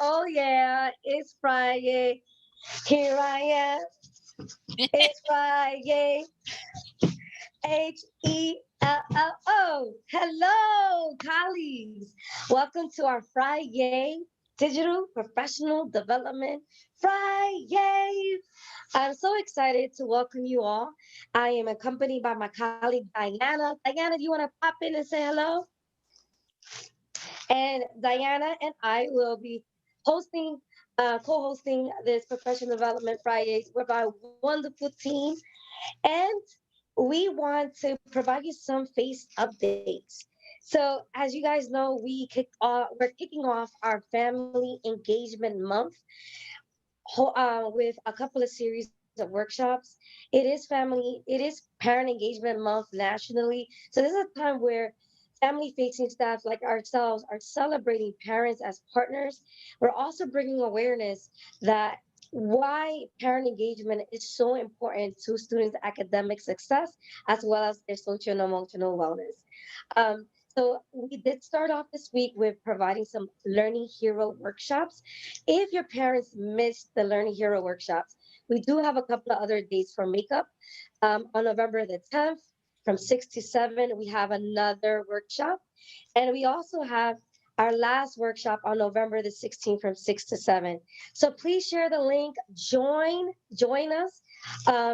Oh yeah, it's Friday. Here I am. It's Friday. Hello, colleagues. Welcome to our Friday Digital Professional Development Friday. I'm so excited to welcome you all. I am accompanied by my colleague Diana. Diana, do you want to pop in and say hello? And Diana and I will be hosting, co-hosting this Professional Development Fridays with our wonderful team. And we want to provide you some face updates. So, as you guys know, we're kicking off our Family Engagement Month with a couple of series of workshops. It is Parent Engagement Month nationally. So this is a time where family facing staff like ourselves are celebrating parents as partners. We're also bringing awareness that why parent engagement is so important to students' academic success as well as their social and emotional wellness. So we did start off this week with providing some Learning Hero workshops. If your parents missed the Learning Hero workshops, we do have a couple of other dates for makeup. On November the 10th, from 6 to 7, we have another workshop. And we also have our last workshop on November the 16th from 6 to 7. So please share the link, join us,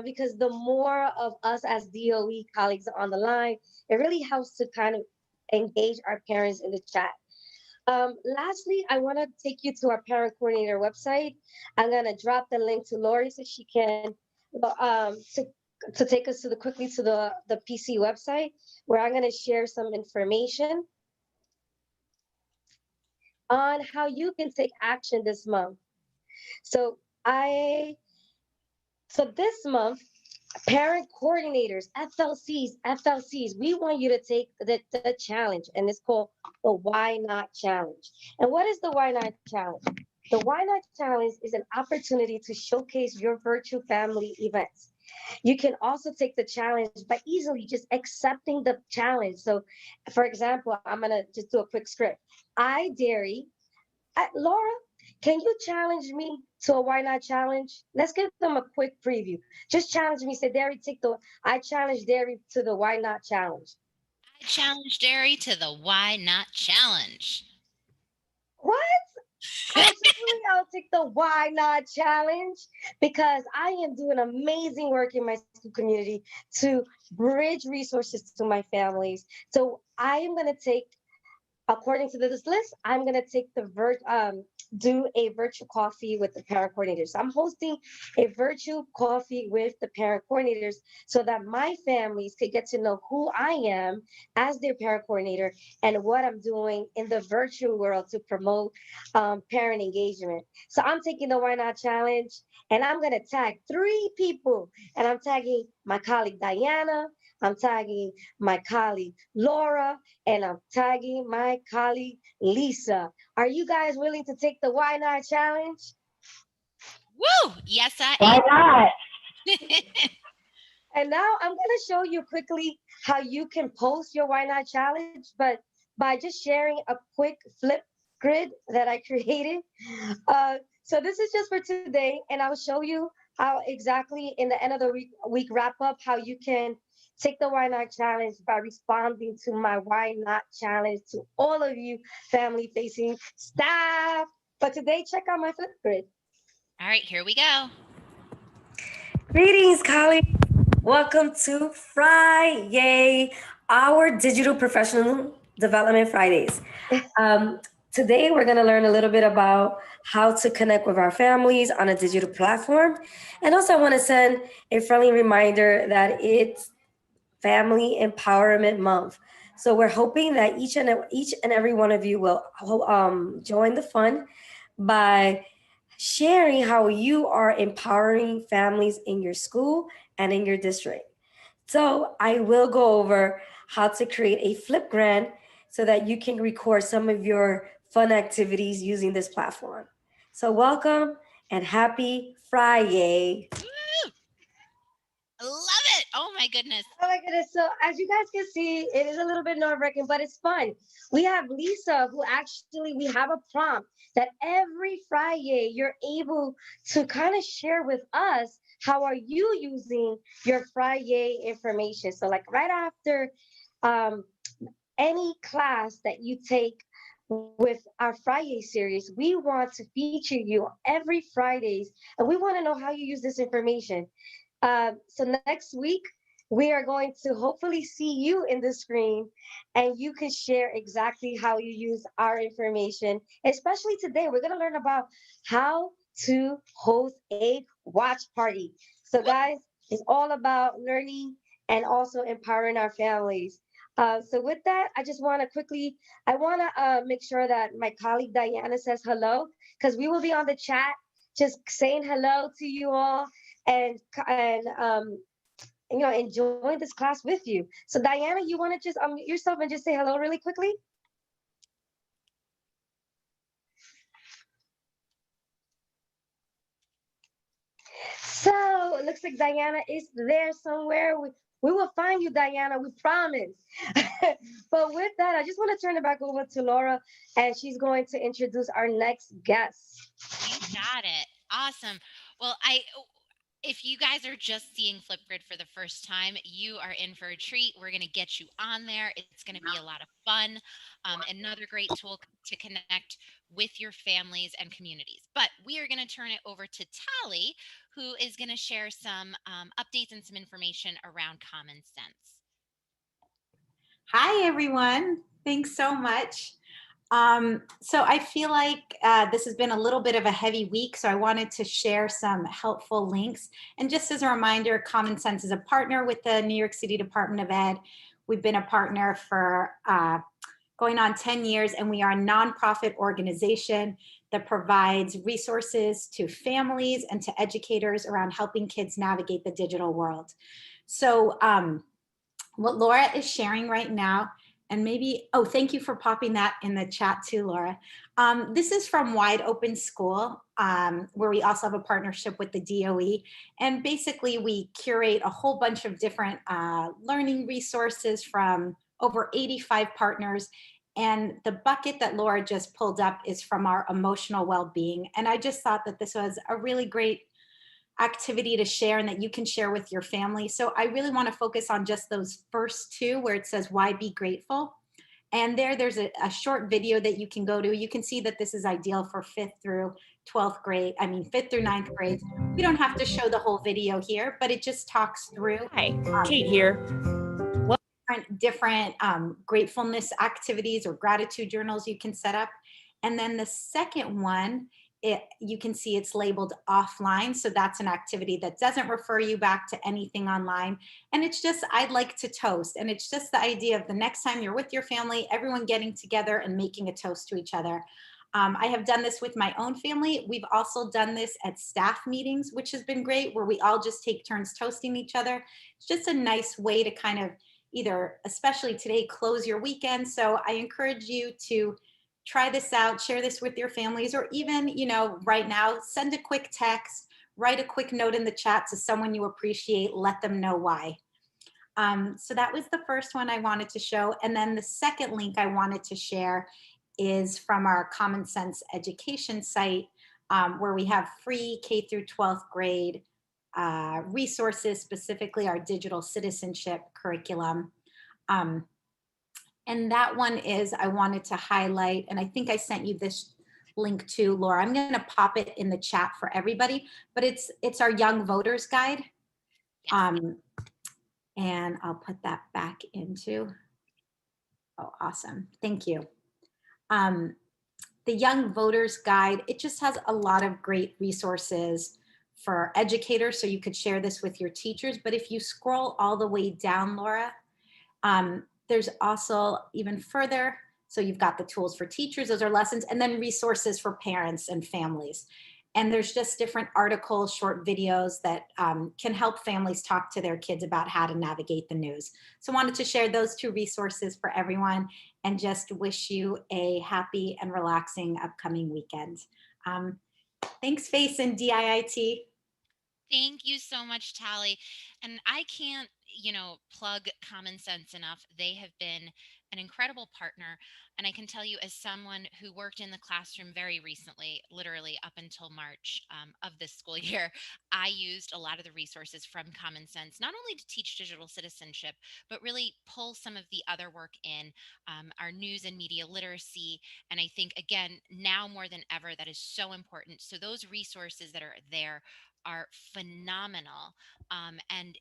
because the more of us as DOE colleagues on the line, it really helps to kind of engage our parents in the chat. Lastly, I want to take you to our parent coordinator website. I'm going to drop the link to Lori so she can to take us quickly to the PC website where I'm going to share some information on how you can take action this month. So I so this month, parent coordinators, FLCs, we want you to take the challenge, and it's called the Why Not Challenge. And what is the Why Not Challenge? The Why Not Challenge is an opportunity to showcase your virtual family events. You can also take the challenge by easily just accepting the challenge. So, for example, I'm going to just do a quick script. Laura, can you challenge me to a why not challenge? Let's give them a quick preview. Just challenge me. Say, I challenge Derry to the why not challenge. I challenge Derry to the Why Not Challenge. What? Absolutely, I'll take the why not challenge because I am doing amazing work in my school community to bridge resources to my families. So I am going to take according to this list, I'm gonna do a virtual coffee with the parent coordinators. So I'm hosting a virtual coffee with the parent coordinators so that my families could get to know who I am as their parent coordinator and what I'm doing in the virtual world to promote parent engagement. So I'm taking the Why Not Challenge and I'm gonna tag 3 people, and I'm tagging my colleague Diana. I'm tagging my colleague Laura, and I'm tagging my colleague Lisa. Are you guys willing to take the Why Not Challenge? Woo! Yes, I Why not? am. And now I'm going to show you quickly how you can post your Why Not Challenge, but by just sharing a quick flip grid that I created. So this is just for today, and I'll show you how exactly in the end of the week wrap up how you can take the Why Not Challenge by responding to my Why Not Challenge to all of you family facing staff. But today, check out my flip grid. All right, here we go. Greetings, colleagues. Welcome to Friday, our Digital Professional Development Fridays. Um, Today, we're going to learn a little bit about how to connect with our families on a digital platform. And also, I want to send a friendly reminder that it's Family Empowerment Month. So we're hoping that each and every one of you will join the fun by sharing how you are empowering families in your school and in your district. So I will go over how to create a flip grant so that you can record some of your fun activities using this platform. So welcome and happy Friday. Woo! Love it. Oh my goodness. Oh my goodness. So as you guys can see, it is a little bit nerve-wracking, but it's fun. We have Lisa, who actually we have a prompt that every Friday you're able to kind of share with us how are you using your Friday information. So like right after um, any class that you take with our Friday series, we want to feature you every Fridays, and we want to know how you use this information. So next week, we are going to hopefully see you in the screen and you can share exactly how you use our information. Especially today, we're going to learn about how to host a watch party. So, guys, it's all about learning and also empowering our families. So with that, I just want to quickly, I want to make sure that my colleague Diana says hello because we will be on the chat just saying hello to you all and enjoying this class with you. So Diana, you want to just unmute yourself and just say hello really quickly? So it looks like Diana is there somewhere. We will find you, Diana, we promise. But with that, I just want to turn it back over to Laura, and she's going to introduce our next guest. You got it. Awesome. Well, if you guys are just seeing Flipgrid for the first time, you are in for a treat. We're going to get you on there. It's going to be a lot of fun. Another great tool to connect with your families and communities. But we are going to turn it over to Tally, who is going to share some updates and some information around common sense. Hi, everyone. Thanks so much. So I feel like this has been a little bit of a heavy week, so I wanted to share some helpful links. And just as a reminder, Common Sense is a partner with the New York City Department of Ed. We've been a partner for going on 10 years, and we are a nonprofit organization that provides resources to families and to educators around helping kids navigate the digital world. So what Laura is sharing right now, and maybe, oh, thank you for popping that in the chat too, Laura. This is from Wide Open School, where we also have a partnership with the DOE. And basically we curate a whole bunch of different learning resources from over 85 partners. And the bucket that Laura just pulled up is from our emotional well-being. And I just thought that this was a really great activity to share and that you can share with your family. So I really want to focus on just those first two where it says, why be grateful? And there's a short video that you can go to. You can see that this is ideal for 5th through 12th grade. I mean, 5th through 9th grade. We don't have to show the whole video here, but it just talks through. Hi, Kate here. Different gratefulness activities or gratitude journals you can set up. And then the second one, you can see it's labeled offline. So that's an activity that doesn't refer you back to anything online. And it's just, I'd like to toast. And it's just the idea of the next time you're with your family, everyone getting together and making a toast to each other. I have done this with my own family. We've also done this at staff meetings, which has been great, where we all just take turns toasting each other. It's just a nice way to kind of either, especially today, close your weekend. So I encourage you to try this out, share this with your families, or even, right now, send a quick text, write a quick note in the chat to someone you appreciate, let them know why. So that was the first one I wanted to show. And then the second link I wanted to share is from our Common Sense education site, where we have free K through 12th grade resources, specifically our digital citizenship curriculum. And that one is, I wanted to highlight, and I think I sent you this link too, Laura. I'm going to pop it in the chat for everybody, but it's our Young Voters Guide. And I'll put that back into, oh, awesome. Thank you. The Young Voters Guide, it just has a lot of great resources for educators, so you could share this with your teachers. But if you scroll all the way down, Laura, there's also even further. So you've got the tools for teachers, those are lessons, and then resources for parents and families. And there's just different articles, short videos that can help families talk to their kids about how to navigate the news. So I wanted to share those two resources for everyone and just wish you a happy and relaxing upcoming weekend. Thanks, FACE and DIIT. Thank you so much, Tally. And I can't, plug Common Sense enough. They have been an incredible partner. And I can tell you, as someone who worked in the classroom very recently, literally up until March of this school year, I used a lot of the resources from Common Sense, not only to teach digital citizenship, but really pull some of the other work in our news and media literacy. And I think, again, now more than ever, that is so important. So those resources that are there are phenomenal. And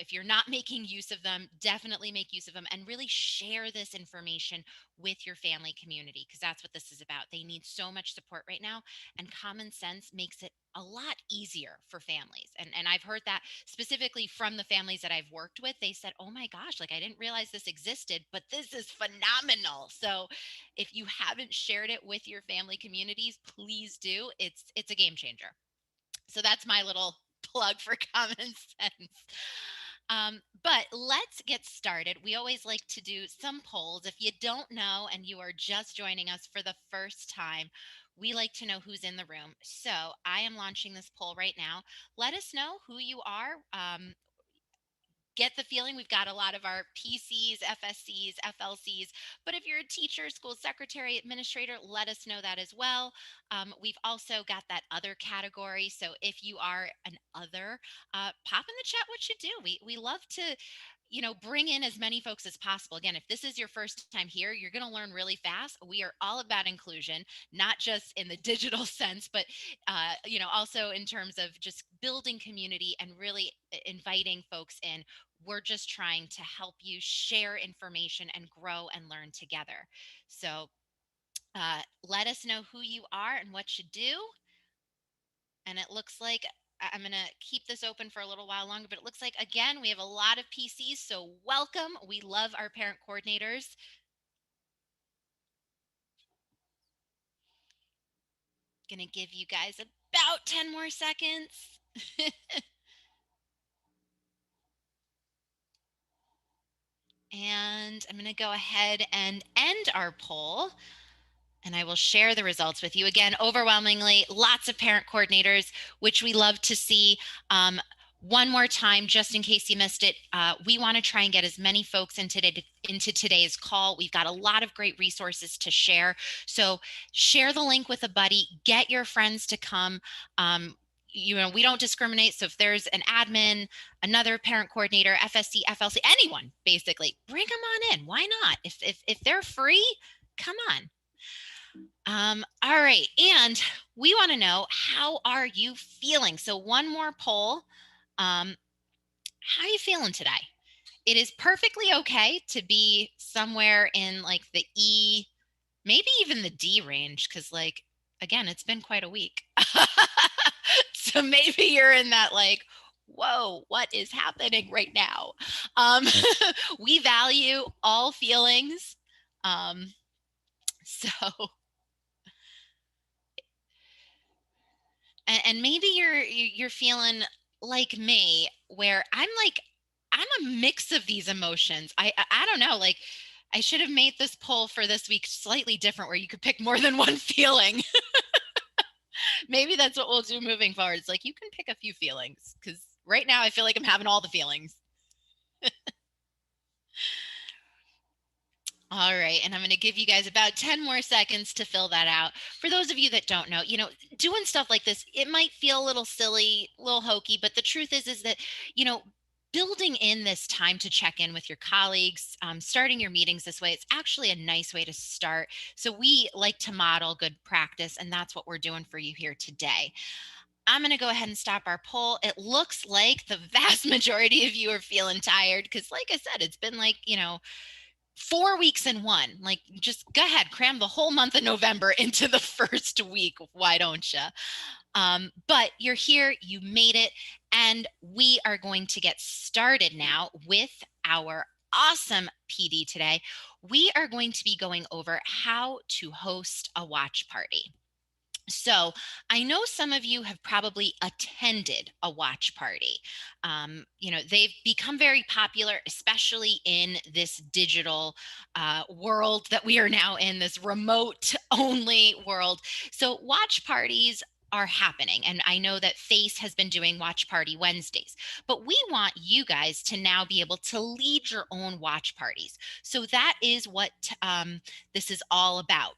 if you're not making use of them, definitely make use of them and really share this information with your family community, because that's what this is about. They need so much support right now, and Common Sense makes it a lot easier for families. And I've heard that specifically from the families that I've worked with. They said, "Oh my gosh, like I didn't realize this existed, but this is phenomenal." So if you haven't shared it with your family communities, please do. It's a game changer. So that's my little plug for Common Sense. But let's get started. We always like to do some polls. If you don't know and you are just joining us for the first time, we like to know who's in the room. So I am launching this poll right now. Let us know who you are. Get the feeling we've got a lot of our PCs, FSCs, FLCs. But if you're a teacher, school secretary, administrator, let us know that as well. We've also got that other category. So if you are an other, pop in the chat what you do. We love to bring in as many folks as possible. Again, if this is your first time here, you're going to learn really fast. We are all about inclusion, not just in the digital sense, but also in terms of just building community and really inviting folks in. We're just trying to help you share information and grow and learn together. So let us know who you are and what you do. And it looks like I'm going to keep this open for a little while longer, but it looks like, again, we have a lot of PCs. So welcome. We love our parent coordinators. Going to give you guys about 10 more seconds. And I'm going to go ahead and end our poll. And I will share the results with you. Again, overwhelmingly, lots of parent coordinators, which we love to see. One more time, just in case you missed it, we want to try and get as many folks into today's call. We've got a lot of great resources to share. So share the link with a buddy, get your friends to come. We don't discriminate. So if there's an admin, another parent coordinator, FSC, FLC, anyone, basically, bring them on in. Why not? If they're free, come on. All right. And we want to know, how are you feeling? So one more poll. How are you feeling today? It is perfectly okay to be somewhere in like the E, maybe even the D range, because again, it's been quite a week. So maybe you're in that whoa, what is happening right now? We value all feelings. So and maybe you're feeling like me, where I'm a mix of these emotions. I don't know, I should have made this poll for this week slightly different, where you could pick more than one feeling. Maybe that's what we'll do moving forward. It's you can pick a few feelings, because right now I feel like I'm having all the feelings. All right, and I'm going to give you guys about 10 more seconds to fill that out. For those of you that don't know, doing stuff like this, it might feel a little silly, a little hokey, but the truth is that, building in this time to check in with your colleagues, starting your meetings this way, it's actually a nice way to start. So we like to model good practice, and that's what we're doing for you here today. I'm going to go ahead and stop our poll. It looks like the vast majority of you are feeling tired, because like I said, it's been 4 weeks in one. Just go ahead, cram the whole month of November into the first week. Why don't you? But you're here, you made it, and we are going to get started now with our awesome PD today. We are going to be going over how to host a watch party. So I know some of you have probably attended a watch party. They've become very popular, especially in this digital world that we are now in, this remote only world. So watch parties are happening. And I know that Face has been doing Watch Party Wednesdays, but we want you guys to now be able to lead your own watch parties. So that is what this is all about.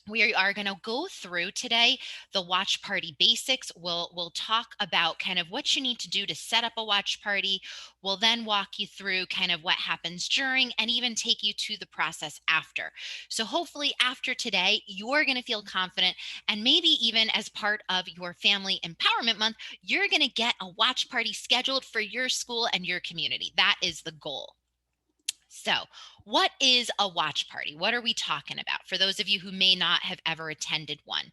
We are going to go through today the watch party basics. We'll talk about kind of what you need to do to set up a watch party. We'll then walk you through kind of what happens during and even take you to the process after. So hopefully after today, you're going to feel confident, and maybe even as part of your Family Empowerment Month, you're going to get a watch party scheduled for your school and your community. That is the goal. So, what is a watch party? What are we talking about? For those of you who may not have ever attended one,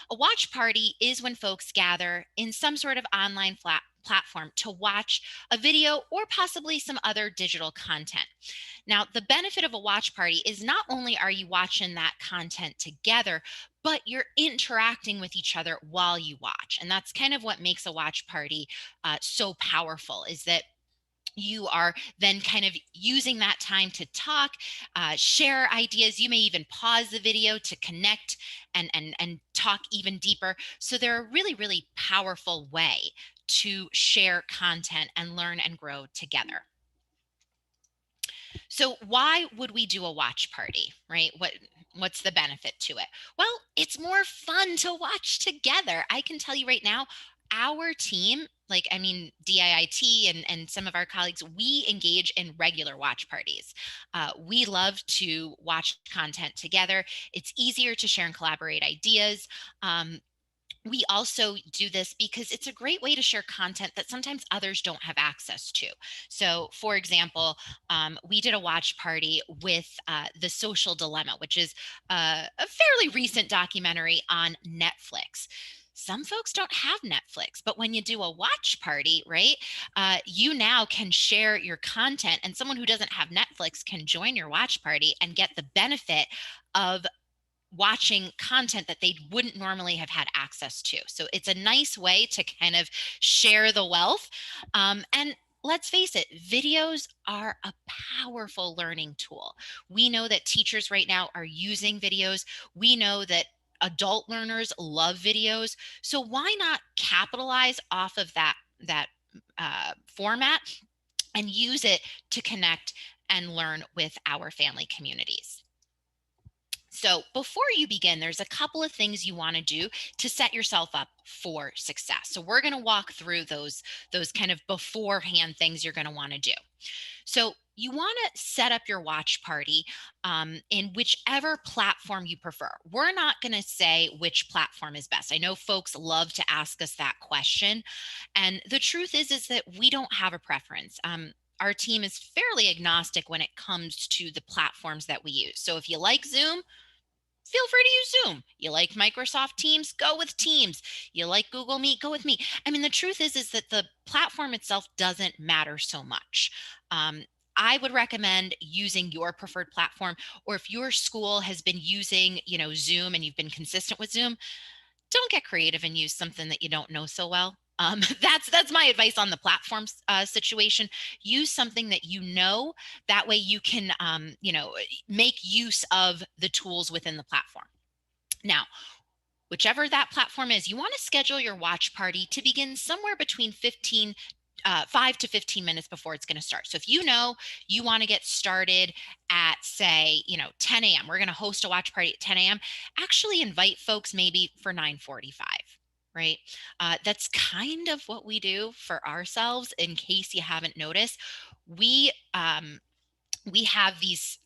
a watch party is when folks gather in some sort of online platform to watch a video or possibly some other digital content. Now, the benefit of a watch party is not only are you watching that content together, but you're interacting with each other while you watch. And that's kind of what makes a watch party so powerful, is that you are then kind of using that time to talk, share ideas. You may even pause the video to connect and talk even deeper. So they're a really, really powerful way to share content and learn and grow together. So why would we do a watch party, right? What's the benefit to it? Well, it's more fun to watch together. I can tell you right now, our team, DIIT and some of our colleagues, we engage in regular watch parties. We love to watch content together. It's easier to share and collaborate ideas. We also do this because it's a great way to share content that sometimes others don't have access to. So, for example, we did a watch party with The Social Dilemma, which is a fairly recent documentary on Netflix. Some folks don't have Netflix, but when you do a watch party, right, you now can share your content, and someone who doesn't have Netflix can join your watch party and get the benefit of watching content that they wouldn't normally have had access to. So it's a nice way to kind of share the wealth. And let's face it, videos are a powerful learning tool. We know that teachers right now are using videos. We know that adult learners love videos. So why not capitalize off of that format and use it to connect and learn with our family communities? So before you begin, there's a couple of things you want to do to set yourself up for success. So we're going to walk through those kind of beforehand things you're going to want to do. So you want to set up your watch party in whichever platform you prefer. We're not going to say which platform is best. I know folks love to ask us that question. And the truth is that we don't have a preference. Our team is fairly agnostic when it comes to the platforms that we use. So if you like Zoom, feel free to use Zoom. You like Microsoft Teams, go with Teams. You like Google Meet, go with Meet. I mean, the truth is that the platform itself doesn't matter so much. I would recommend using your preferred platform, or if your school has been using, Zoom and you've been consistent with Zoom, don't get creative and use something that you don't know so well. That's my advice on the platform situation. Use something that you know. That way you can make use of the tools within the platform. Now, whichever that platform is, you want to schedule your watch party to begin somewhere between 5 to 15 minutes before it's going to start. So if you know you want to get started at, say, 10 a.m., we're going to host a watch party at 10 a.m., actually invite folks maybe for 9:45. Right? That's kind of what we do for ourselves. In case you haven't noticed, we have these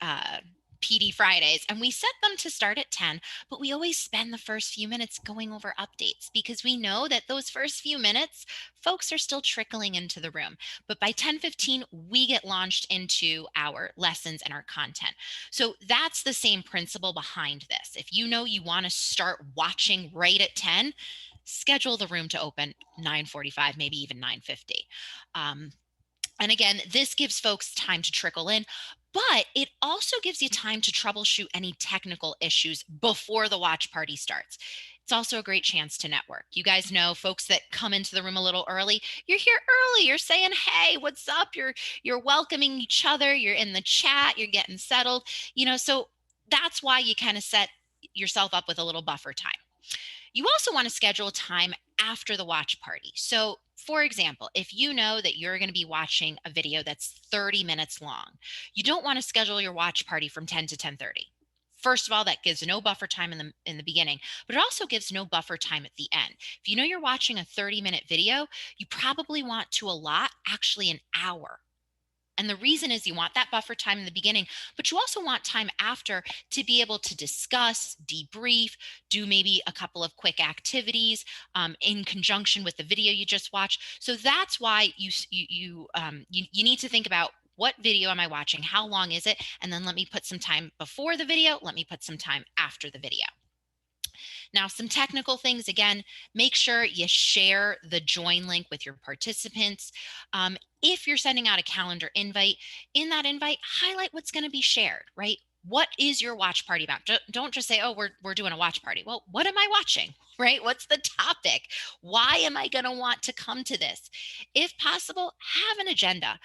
PD Fridays, and we set them to start at 10, but we always spend the first few minutes going over updates because we know that those first few minutes, folks are still trickling into the room. But by 10:15, we get launched into our lessons and our content. So that's the same principle behind this. If you know you want to start watching right at 10, schedule the room to open 9:45, maybe even 9:50. And again, this gives folks time to trickle in, but it also gives you time to troubleshoot any technical issues before the watch party starts. It's also a great chance to network. You guys know folks that come into the room a little early. You're here early. You're saying, "Hey, what's up?" You're welcoming each other. You're in the chat. You're getting settled. So that's why you kind of set yourself up with a little buffer time. You also want to schedule time after the watch party. So, for example, if you know that you're going to be watching a video that's 30 minutes long, you don't want to schedule your watch party from 10 to 10:30. First of all, that gives no buffer time in the beginning, but it also gives no buffer time at the end. If you know you're watching a 30-minute video, you probably want to allot actually an hour. And the reason is you want that buffer time in the beginning, but you also want time after to be able to discuss, debrief, do maybe a couple of quick activities in conjunction with the video you just watched. So that's why you need to think about, what video am I watching? How long is it? And then let me put some time before the video. Let me put some time after the video. Now, some technical things, again, make sure you share the join link with your participants. If you're sending out a calendar invite, in that invite, highlight what's going to be shared, right? What is your watch party about? Don't just say, oh, we're doing a watch party. Well, what am I watching, right? What's the topic? Why am I going to want to come to this? If possible, have an agenda.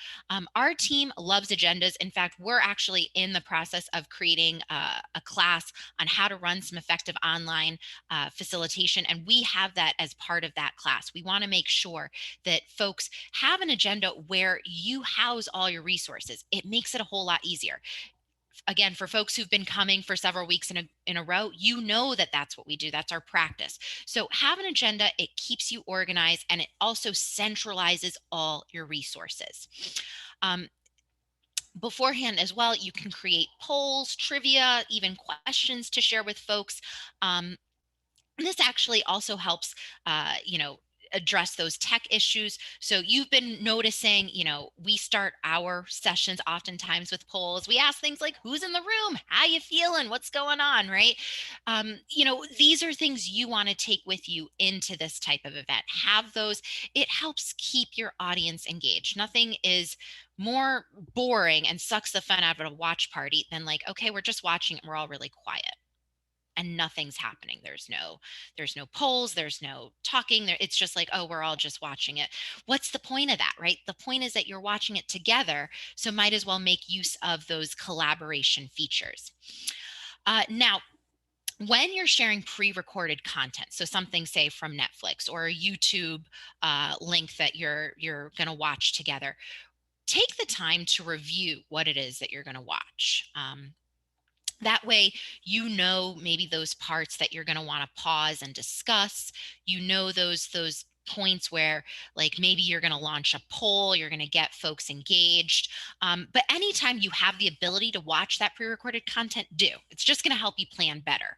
Our team loves agendas. In fact, we're actually in the process of creating a class on how to run some effective online facilitation. And we have that as part of that class. We want to make sure that folks have an agenda where you house all your resources. It makes it a whole lot easier. Again, for folks who've been coming for several weeks in a row, you know that that's what we do. That's our practice. So have an agenda. It keeps you organized, and it also centralizes all your resources. Beforehand as well, you can create polls, trivia, even questions to share with folks. This actually also helps, address those tech issues. So you've been noticing, we start our sessions oftentimes with polls. We ask things like, who's in the room? How you feeling? What's going on, right? These are things you want to take with you into this type of event. Have those. It helps keep your audience engaged. Nothing is more boring and sucks the fun out of a watch party than like, okay, we're just watching and we're all really quiet and nothing's happening. There's no polls, there's no talking there. It's just like, oh, we're all just watching it. What's the point of that, right? The point is that you're watching it together, so might as well make use of those collaboration features. Now, when you're sharing pre-recorded content, so something say from Netflix or a YouTube link that you're going to watch together, take the time to review what it is that you're going to watch. That way, maybe those parts that you're going to want to pause and discuss. Those points where, like, maybe you're going to launch a poll, you're going to get folks engaged. But anytime you have the ability to watch that pre-recorded content, do. It's just going to help you plan better.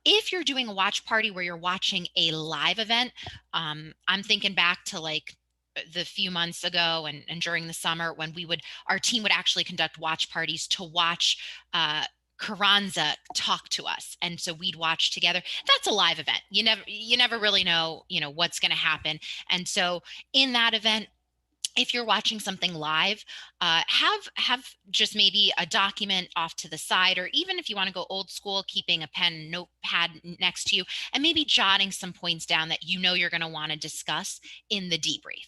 If you're doing a watch party where you're watching a live event, I'm thinking back to like the few months ago and during the summer when our team would actually conduct watch parties to watch Carranza talk to us, and so we'd watch together. That's a live event. You never really know what's going to happen. And so in that event, if you're watching something live, have just maybe a document off to the side, or even if you want to go old school, keeping a pen notepad next to you and maybe jotting some points down that you're going to want to discuss in the debrief.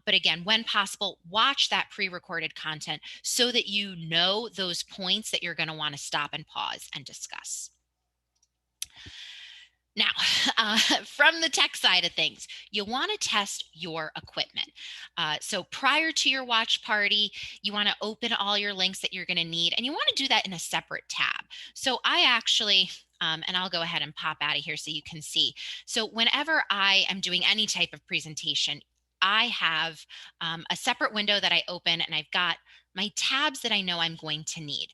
But again, when possible, watch that pre-recorded content so that you know those points that you're going to want to stop and pause and discuss. Now, from the tech side of things, you want to test your equipment. So prior to your watch party, you want to open all your links that you're going to need, and you want to do that in a separate tab. So I actually, and I'll go ahead and pop out of here so you can see. So whenever I am doing any type of presentation, I have a separate window that I open, and I've got my tabs that I know I'm going to need.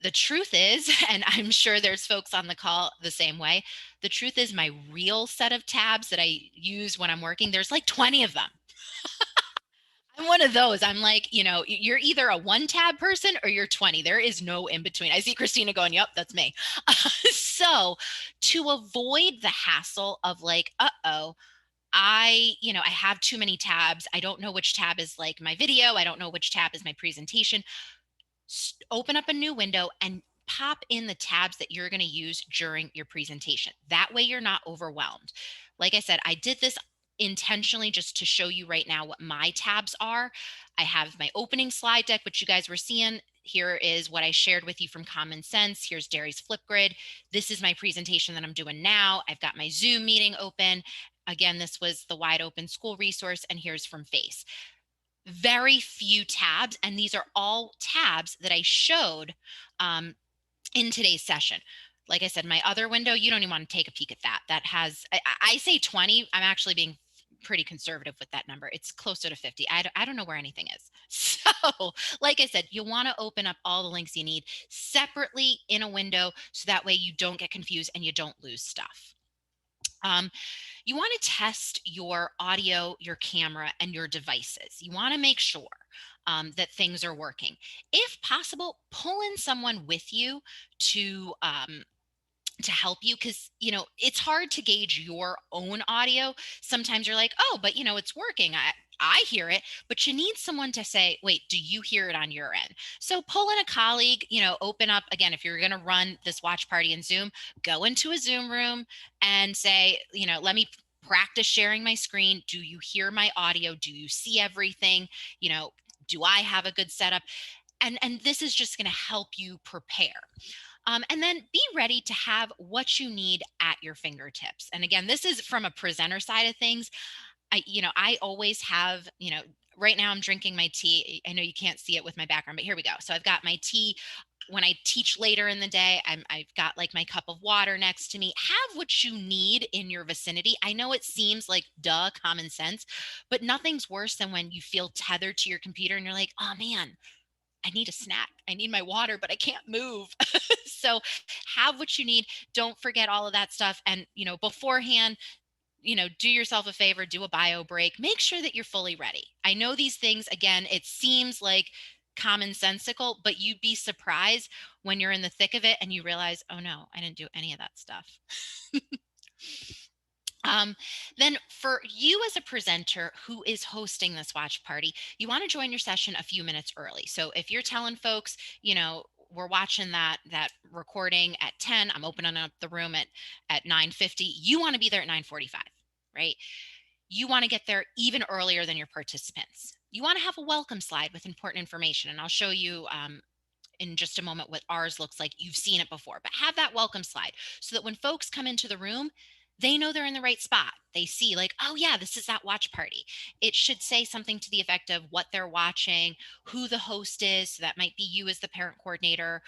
The truth is, and I'm sure there's folks on the call the same way, the truth is my real set of tabs that I use when I'm working, there's like 20 of them. I'm one of those. I'm like, you're either a one tab person or you're 20. There is no in between. I see Christina going, yep, that's me. So to avoid the hassle of like, I have too many tabs. I don't know which tab is like my video. I don't know which tab is my presentation. Open up a new window and pop in the tabs that you're going to use during your presentation. That way you're not overwhelmed. Like I said, I did this intentionally just to show you right now what my tabs are. I have my opening slide deck, which you guys were seeing. Here is what I shared with you from Common Sense. Here's Derry's Flipgrid. This is my presentation that I'm doing now. I've got my Zoom meeting open. Again, this was the wide open school resource, and here's from FACE. Very few tabs, and these are all tabs that I showed in today's session. Like I said, my other window, you don't even want to take a peek at that. That has, I say 20, I'm actually being pretty conservative with that number. It's closer to 50. I don't know where anything is. So like I said, you want to open up all the links you need separately in a window, so that way you don't get confused and you don't lose stuff. You want to test your audio, your camera, and your devices. You want to make sure that things are working. If possible, pull in someone with you to help you, because it's hard to gauge your own audio. Sometimes you're like, oh, but it's working, I hear it, but you need someone to say, wait, do you hear it on your end? So pull in a colleague, open up, again, if you're going to run this watch party in Zoom, go into a Zoom room and say, let me practice sharing my screen. Do you hear my audio? Do you see everything? Do I have a good setup? And this is just going to help you prepare. And then be ready to have what you need at your fingertips. And again, this is from a presenter side of things. I always have, right now I'm drinking my tea. I know you can't see it with my background, but here we go. So I've got my tea. When I teach later in the day, I've got like my cup of water next to me. Have what you need in your vicinity. I know it seems like common sense, but nothing's worse than when you feel tethered to your computer and you're like, oh man, I need a snack. I need my water, but I can't move. So have what you need. Don't forget all of that stuff. And, beforehand, do yourself a favor, do a bio break, make sure that you're fully ready. I know these things, again, it seems like commonsensical, but you'd be surprised when you're in the thick of it and you realize, oh no, I didn't do any of that stuff. Then for you as a presenter who is hosting this watch party, you want to join your session a few minutes early. So if you're telling folks, we're watching that recording at 10, I'm opening up the room at 9:50, you want to be there at 9:45, right? You want to get there even earlier than your participants. You want to have a welcome slide with important information, and I'll show you in just a moment what ours looks like. You've seen it before, but have that welcome slide so that when folks come into the room, they know they're in the right spot. They see like, oh yeah, this is that watch party. It should say something to the effect of what they're watching, who the host is. So that might be you as the parent coordinator.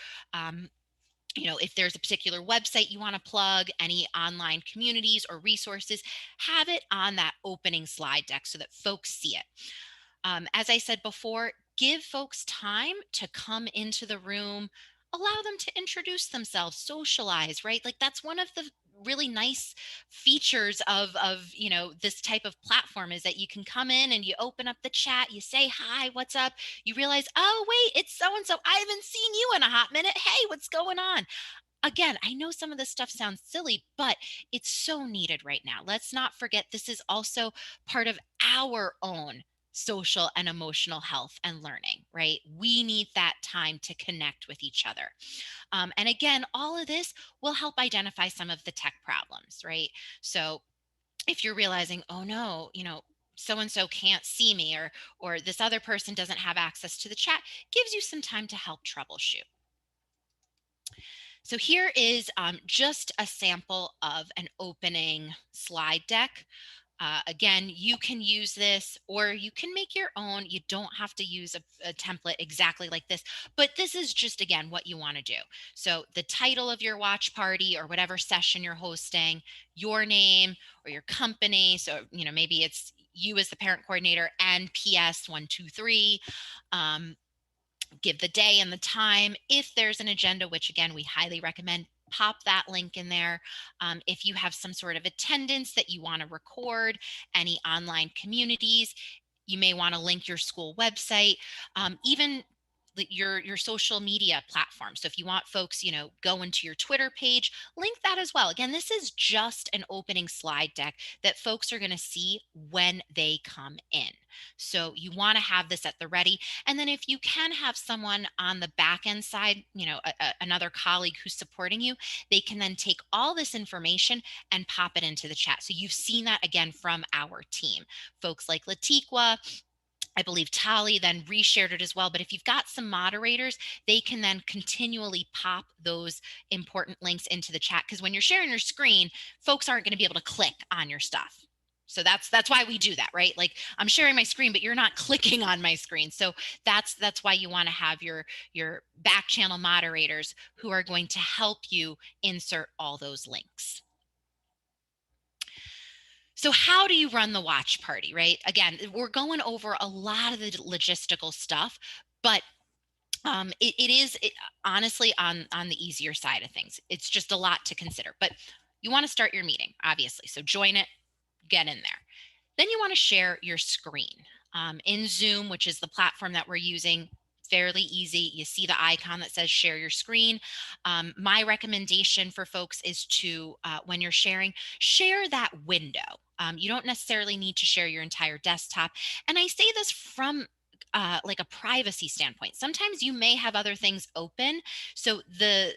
If there's a particular website you want to plug, any online communities or resources, have it on that opening slide deck so that folks see it. As I said before, give folks time to come into the room, allow them to introduce themselves, socialize, right? Like that's one of the really nice features of this type of platform, is that you can come in and you open up the chat, you say hi, what's up, you realize, oh wait, it's so and so, I haven't seen you in a hot minute, hey, what's going on? Again, I know some of this stuff sounds silly, but it's so needed right now. Let's not forget, this is also part of our own social and emotional health and learning, right? We need that time to connect with each other. And again, all of this will help identify some of the tech problems, right? So if you're realizing, oh no, so and so can't see me, or this other person doesn't have access to the chat, gives you some time to help troubleshoot. So here is just a sample of an opening slide deck. Again, you can use this or you can make your own. You don't have to use a template exactly like this, but this is just, again, what you want to do. So the title of your watch party or whatever session you're hosting, your name or your company. So, maybe it's you as the parent coordinator and PS 123. Give the day and the time. If there's an agenda, which again, we highly recommend, pop that link in there. If you have some sort of attendance that you want to record, any online communities, you may want to link your school website. Even your social media platform. So if you want folks, go into your Twitter page, link that as well. Again, this is just an opening slide deck that folks are going to see when they come in. So you want to have this at the ready. And then if you can have someone on the back end side, another colleague who's supporting you, they can then take all this information and pop it into the chat. So you've seen that again from our team. Folks like Latiqua, I believe Tali then reshared it as well. But if you've got some moderators, they can then continually pop those important links into the chat. Because when you're sharing your screen, folks aren't going to be able to click on your stuff. So that's why we do that, right? Like I'm sharing my screen, but you're not clicking on my screen. So that's why you want to have your back channel moderators who are going to help you insert all those links. So how do you run the watch party, right? Again, we're going over a lot of the logistical stuff, but it is honestly on the easier side of things. It's just a lot to consider, but you want to start your meeting, obviously. So join it, get in there. Then you want to share your screen. In Zoom, which is the platform that we're using, fairly easy. You see the icon that says share your screen. My recommendation for folks is to, when you're sharing, share that window. You don't necessarily need to share your entire desktop. And I say this from like a privacy standpoint. Sometimes you may have other things open. So the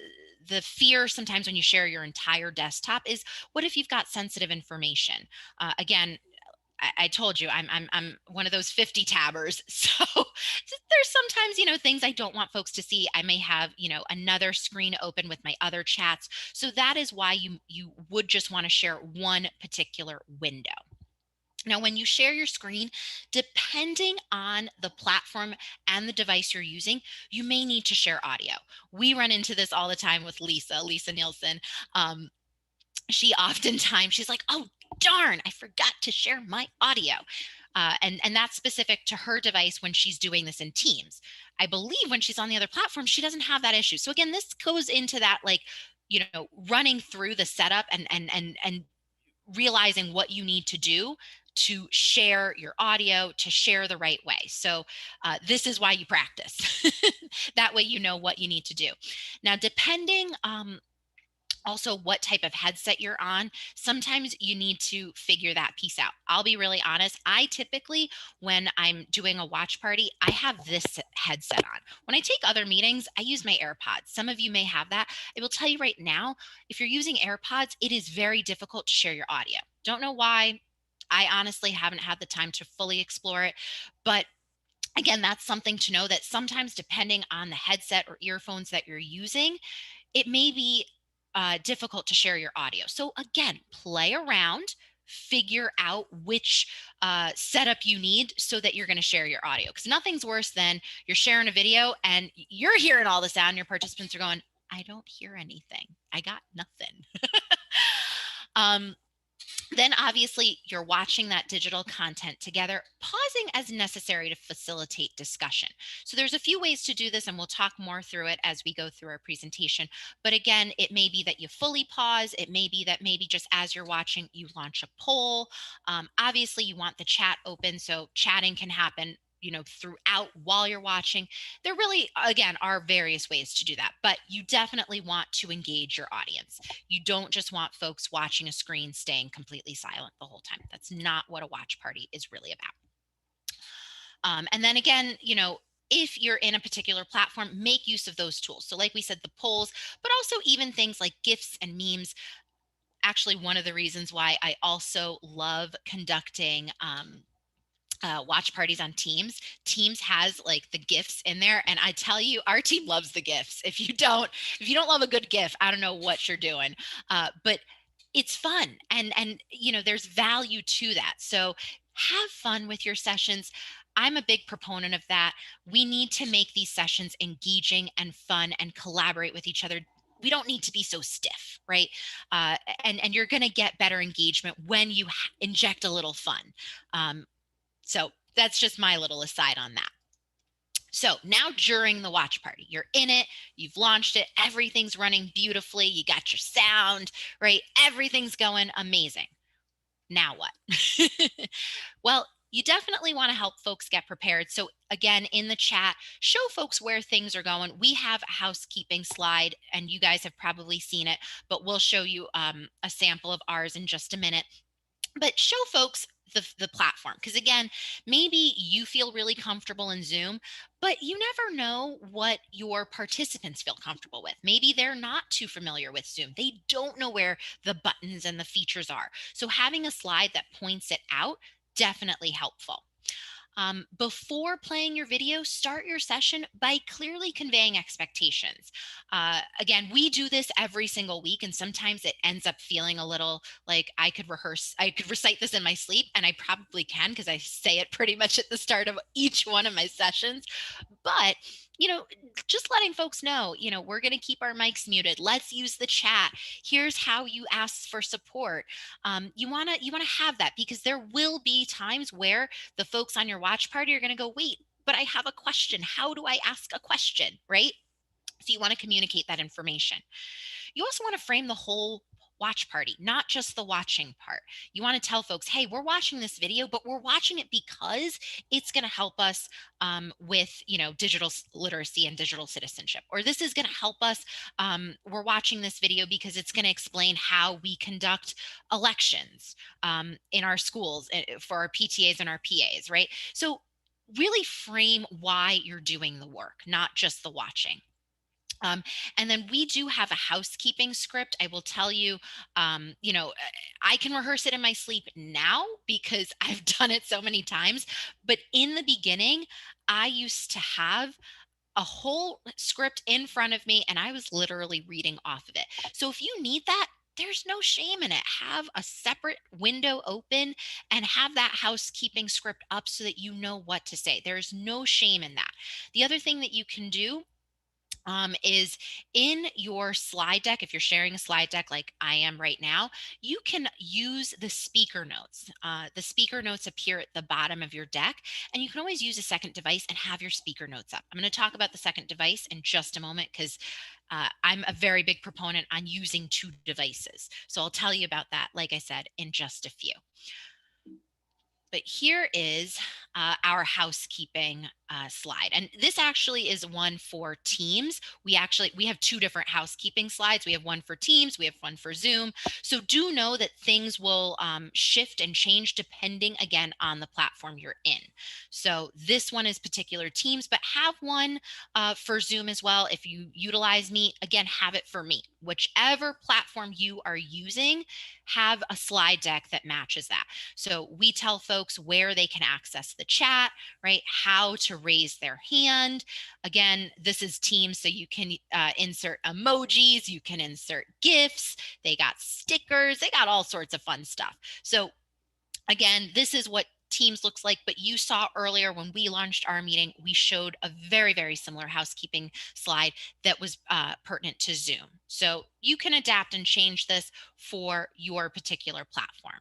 fear sometimes when you share your entire desktop is, what if you've got sensitive information? Again, I told you I'm one of those 50 tabbers. So there's sometimes, things I don't want folks to see. I may have, another screen open with my other chats. So that is why you would just want to share one particular window. Now, when you share your screen, depending on the platform and the device you're using, you may need to share audio. We run into this all the time with Lisa Nielsen. She oftentimes, she's like, oh, darn, I forgot to share my audio. And that's specific to her device when she's doing this in Teams. I believe when she's on the other platform, she doesn't have that issue. So again, this goes into that, like, running through the setup and realizing what you need to do to share your audio, to share the right way. So this is why you practice. That way you know what you need to do. Now, depending also what type of headset you're on, sometimes you need to figure that piece out. I'll be really honest. I typically, when I'm doing a watch party, I have this headset on. When I take other meetings, I use my AirPods. Some of you may have that. I will tell you right now, if you're using AirPods, it is very difficult to share your audio. Don't know why. I honestly haven't had the time to fully explore it, but again, that's something to know, that sometimes depending on the headset or earphones that you're using, it may be difficult to share your audio. So again, play around, figure out which setup you need so that you're going to share your audio. Because nothing's worse than you're sharing a video and you're hearing all the sound. Your participants are going, I don't hear anything. I got nothing. Then obviously you're watching that digital content together, pausing as necessary to facilitate discussion. So there's a few ways to do this, and we'll talk more through it as we go through our presentation. But again, it may be that you fully pause. It may be that maybe just as you're watching, you launch a poll. Obviously you want the chat open, so chatting can happen throughout while you're watching. There really, again, are various ways to do that, but you definitely want to engage your audience. You don't just want folks watching a screen staying completely silent the whole time. That's not what a watch party is really about. And then again, if you're in a particular platform, make use of those tools. So like we said, the polls, but also even things like GIFs and memes. Actually, one of the reasons why I also love conducting watch parties on Teams. Teams has like the GIFs in there, and I tell you, our team loves the GIFs. If you don't love a good GIF, I don't know what you're doing. But it's fun, and there's value to that. So have fun with your sessions. I'm a big proponent of that. We need to make these sessions engaging and fun and collaborate with each other. We don't need to be so stiff, right? And you're going to get better engagement when you inject a little fun. So that's just my little aside on that. So now during the watch party, you're in it, you've launched it, everything's running beautifully, you got your sound, right? Everything's going amazing. Now what? Well, you definitely want to help folks get prepared. So again, in the chat, show folks where things are going. We have a housekeeping slide, and you guys have probably seen it, but we'll show you a sample of ours in just a minute. But show folks the platform, because again, maybe you feel really comfortable in Zoom, but you never know what your participants feel comfortable with. Maybe they're not too familiar with Zoom. They don't know where the buttons and the features are. So having a slide that points it out, definitely helpful. Before playing your video, start your session by clearly conveying expectations. Again, we do this every single week, and sometimes it ends up feeling a little like I could recite this in my sleep, and I probably can because I say it pretty much at the start of each one of my sessions. But just letting folks know, we're going to keep our mics muted. Let's use the chat. Here's how you ask for support. You want to have that, because there will be times where the folks on your watch party are going to go, wait, but I have a question. How do I ask a question, right? So you want to communicate that information. You also want to frame the whole watch party, not just the watching part. You want to tell folks, hey, we're watching this video, but we're watching it because it's going to help us with, digital literacy and digital citizenship. Or this is going to help us. We're watching this video because it's going to explain how we conduct elections in our schools for our PTAs and our PAs, right? So really frame why you're doing the work, not just the watching. And then we do have a housekeeping script. I will tell you, I can rehearse it in my sleep now because I've done it so many times. But in the beginning, I used to have a whole script in front of me, and I was literally reading off of it. So if you need that, there's no shame in it. Have a separate window open and have that housekeeping script up so that you know what to say. There's no shame in that. The other thing that you can do is in your slide deck. If you're sharing a slide deck like I am right now, you can use the speaker notes. The speaker notes appear at the bottom of your deck, and you can always use a second device and have your speaker notes up. I'm going to talk about the second device in just a moment, because I'm a very big proponent on using 2 devices. So I'll tell you about that, like I said, in just a few. But here is our housekeeping slide. And this actually is one for Teams. We have 2 different housekeeping slides. We have one for Teams, we have one for Zoom. So do know that things will shift and change depending, again, on the platform you're in. So this one is particular Teams, but have one for Zoom as well. If you utilize Meet, again, have it for Meet. Whichever platform you are using, have a slide deck that matches that. So we tell folks where they can access the chat, right? How to raise their hand. Again, this is Teams, so you can insert emojis, you can insert GIFs, they got stickers, they got all sorts of fun stuff. So again, this is what Teams looks like, but you saw earlier when we launched our meeting, we showed a very, very similar housekeeping slide that was pertinent to Zoom. So you can adapt and change this for your particular platform.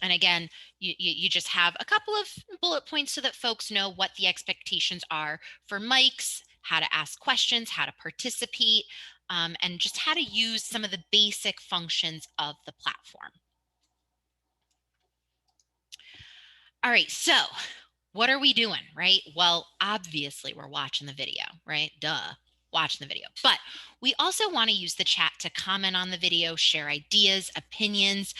And again, you just have a couple of bullet points so that folks know what the expectations are for mics, how to ask questions, how to participate, and just how to use some of the basic functions of the platform. All right, so what are we doing, right? Well, obviously we're watching the video, right? Duh, watching the video. But we also want to use the chat to comment on the video, share ideas, opinions.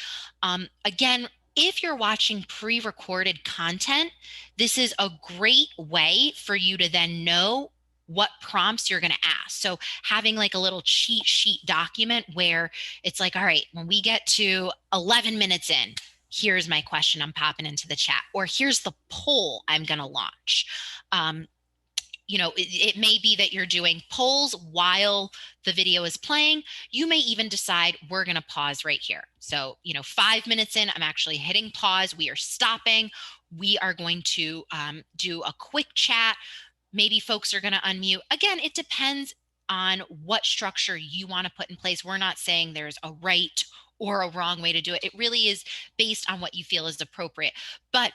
Again, if you're watching pre-recorded content, this is a great way for you to then know what prompts you're going to ask. So having like a little cheat sheet document where it's like, all right, when we get to 11 minutes in, here's my question I'm popping into the chat, or here's the poll I'm going to launch. It may be that you're doing polls while the video is playing. You may even decide we're going to pause right here. So, 5 minutes in, I'm actually hitting pause. We are stopping. We are going to do a quick chat. Maybe folks are going to unmute. Again, it depends on what structure you want to put in place. We're not saying there's a right or a wrong way to do it. It really is based on what you feel is appropriate. But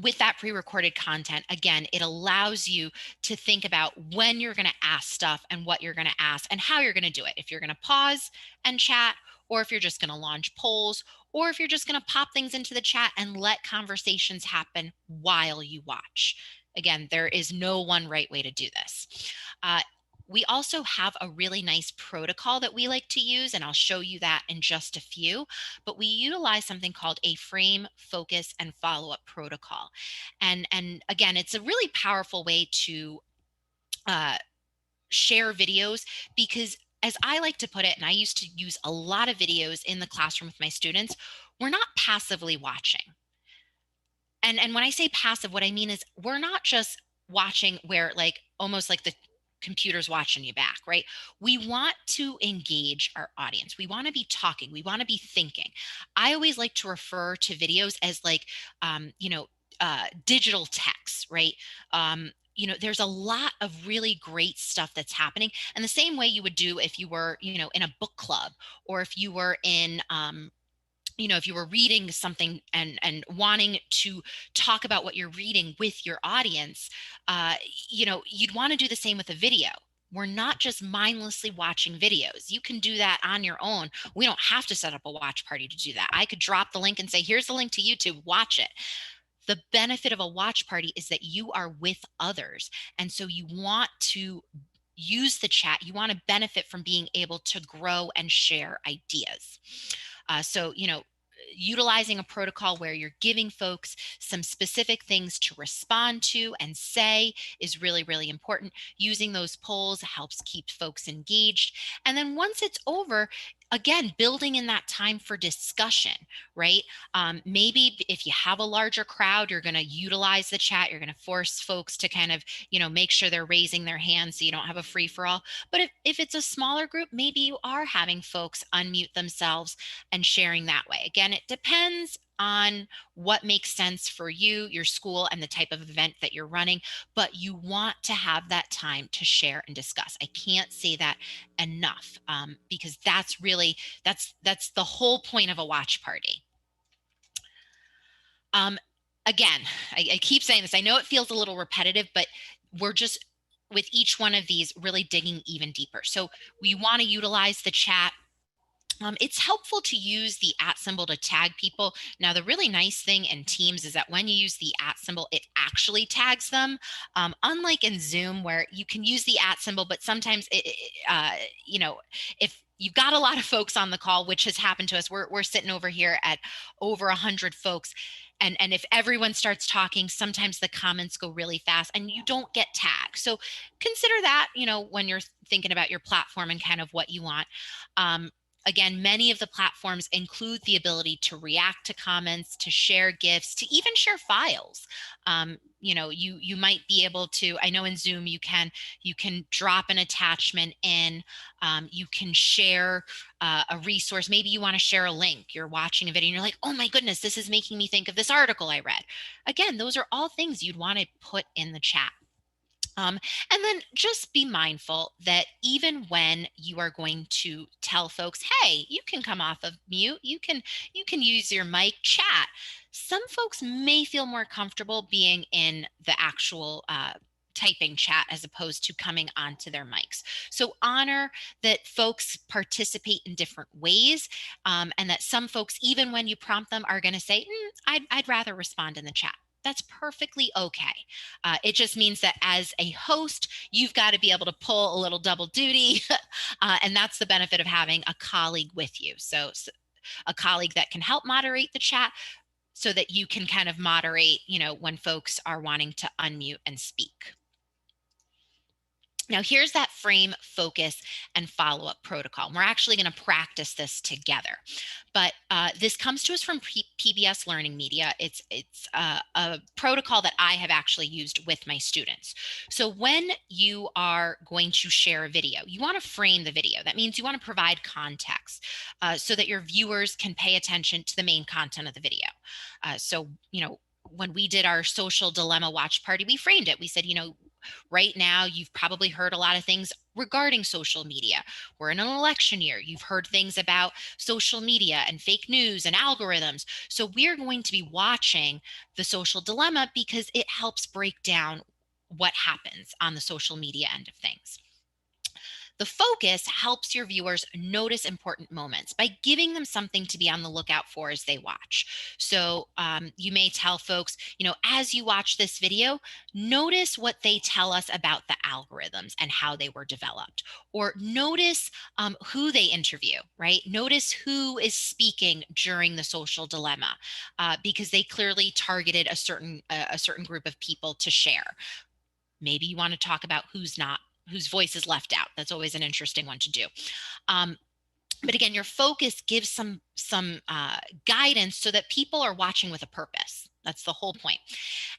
with that pre-recorded content, again, it allows you to think about when you're going to ask stuff and what you're going to ask and how you're going to do it. If you're going to pause and chat, or if you're just going to launch polls, or if you're just going to pop things into the chat and let conversations happen while you watch. Again, there is no one right way to do this. We also have a really nice protocol that we like to use, and I'll show you that in just a few, but we utilize something called a frame, focus, and follow-up protocol. And again, it's a really powerful way to share videos, because as I like to put it, and I used to use a lot of videos in the classroom with my students, we're not passively watching. And when I say passive, what I mean is we're not just watching where like almost like the computer's watching you back, right? We want to engage our audience. We want to be talking. We want to be thinking. I always like to refer to videos as like, digital text, right? There's a lot of really great stuff that's happening. And the same way you would do if you were, in a book club, or if you were in, if you were reading something and wanting to talk about what you're reading with your audience, you'd want to do the same with a video. We're not just mindlessly watching videos. You can do that on your own. We don't have to set up a watch party to do that. I could drop the link and say, here's the link to YouTube, watch it. The benefit of a watch party is that you are with others. And so you want to use the chat. You want to benefit from being able to grow and share ideas. So, utilizing a protocol where you're giving folks some specific things to respond to and say is really, really important. Using those polls helps keep folks engaged. And then once it's over, again, building in that time for discussion, right? Maybe if you have a larger crowd, you're going to utilize the chat. You're going to force folks to kind of, make sure they're raising their hands so you don't have a free for all. But if it's a smaller group, maybe you are having folks unmute themselves and sharing that way. Again, it depends on what makes sense for you, your school, and the type of event that you're running, but you want to have that time to share and discuss. I can't say that enough, because that's the whole point of a watch party. Again, I keep saying this. I know it feels a little repetitive, but we're just, with each one of these, really digging even deeper. So we want to utilize the chat. It's helpful to use the @ symbol to tag people. Now, the really nice thing in Teams is that when you use the @ symbol, it actually tags them. Unlike in Zoom, where you can use the @ symbol, but sometimes if you've got a lot of folks on the call, which has happened to us, we're sitting over here at over 100 folks. And if everyone starts talking, sometimes the comments go really fast and you don't get tagged. So consider that, when you're thinking about your platform and kind of what you want. Again, many of the platforms include the ability to react to comments, to share GIFs, to even share files. You might be able to, I know in Zoom you can drop an attachment in, you can share a resource. Maybe you want to share a link. You're watching a video and you're like, oh my goodness, this is making me think of this article I read. Again, those are all things you'd want to put in the chat. And then just be mindful that even when you are going to tell folks, hey, you can come off of mute, you can use your mic, chat. Some folks may feel more comfortable being in the actual typing chat as opposed to coming onto their mics. So honor that folks participate in different ways, and that some folks, even when you prompt them, are going to say, I'd rather respond in the chat. That's perfectly okay. It just means that as a host, you've got to be able to pull a little double duty. And that's the benefit of having a colleague with you. So a colleague that can help moderate the chat so that you can kind of moderate, when folks are wanting to unmute and speak. Now, here's that frame, focus, and follow-up protocol. We're actually going to practice this together. But this comes to us from PBS Learning Media. It's a protocol that I have actually used with my students. So when you are going to share a video, you want to frame the video. That means you want to provide context so that your viewers can pay attention to the main content of the video. When we did our social dilemma watch party, we framed it. We said, right now, you've probably heard a lot of things regarding social media. We're in an election year. You've heard things about social media and fake news and algorithms. So we're going to be watching the social dilemma because it helps break down what happens on the social media end of things. The focus helps your viewers notice important moments by giving them something to be on the lookout for as they watch. So you may tell folks, as you watch this video, notice what they tell us about the algorithms and how they were developed, or notice who they interview, right? Notice who is speaking during the social dilemma, because they clearly targeted a certain group of people to share. Maybe you want to talk about whose voice is left out. That's always an interesting one to do. But again, your focus gives some guidance so that people are watching with a purpose. That's the whole point.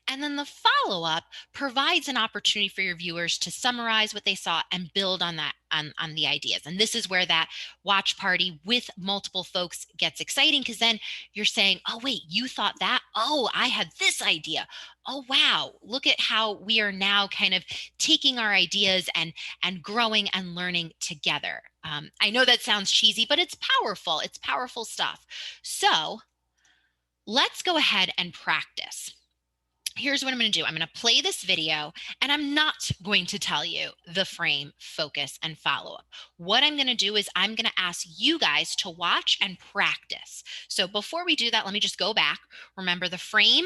And then the follow-up provides an opportunity for your viewers to summarize what they saw and build on that, on the ideas. And this is where that watch party with multiple folks gets exciting, because then you're saying, oh, wait, you thought that? Oh, I had this idea. Oh, wow, look at how we are now kind of taking our ideas and growing and learning together. I know that sounds cheesy, but it's powerful. It's powerful stuff. So let's go ahead and practice. Here's what I'm going to do. I'm going to play this video, and I'm not going to tell you the frame, focus, and follow-up. What I'm going to do is I'm going to ask you guys to watch and practice. So before we do that, let me just go back. Remember, the frame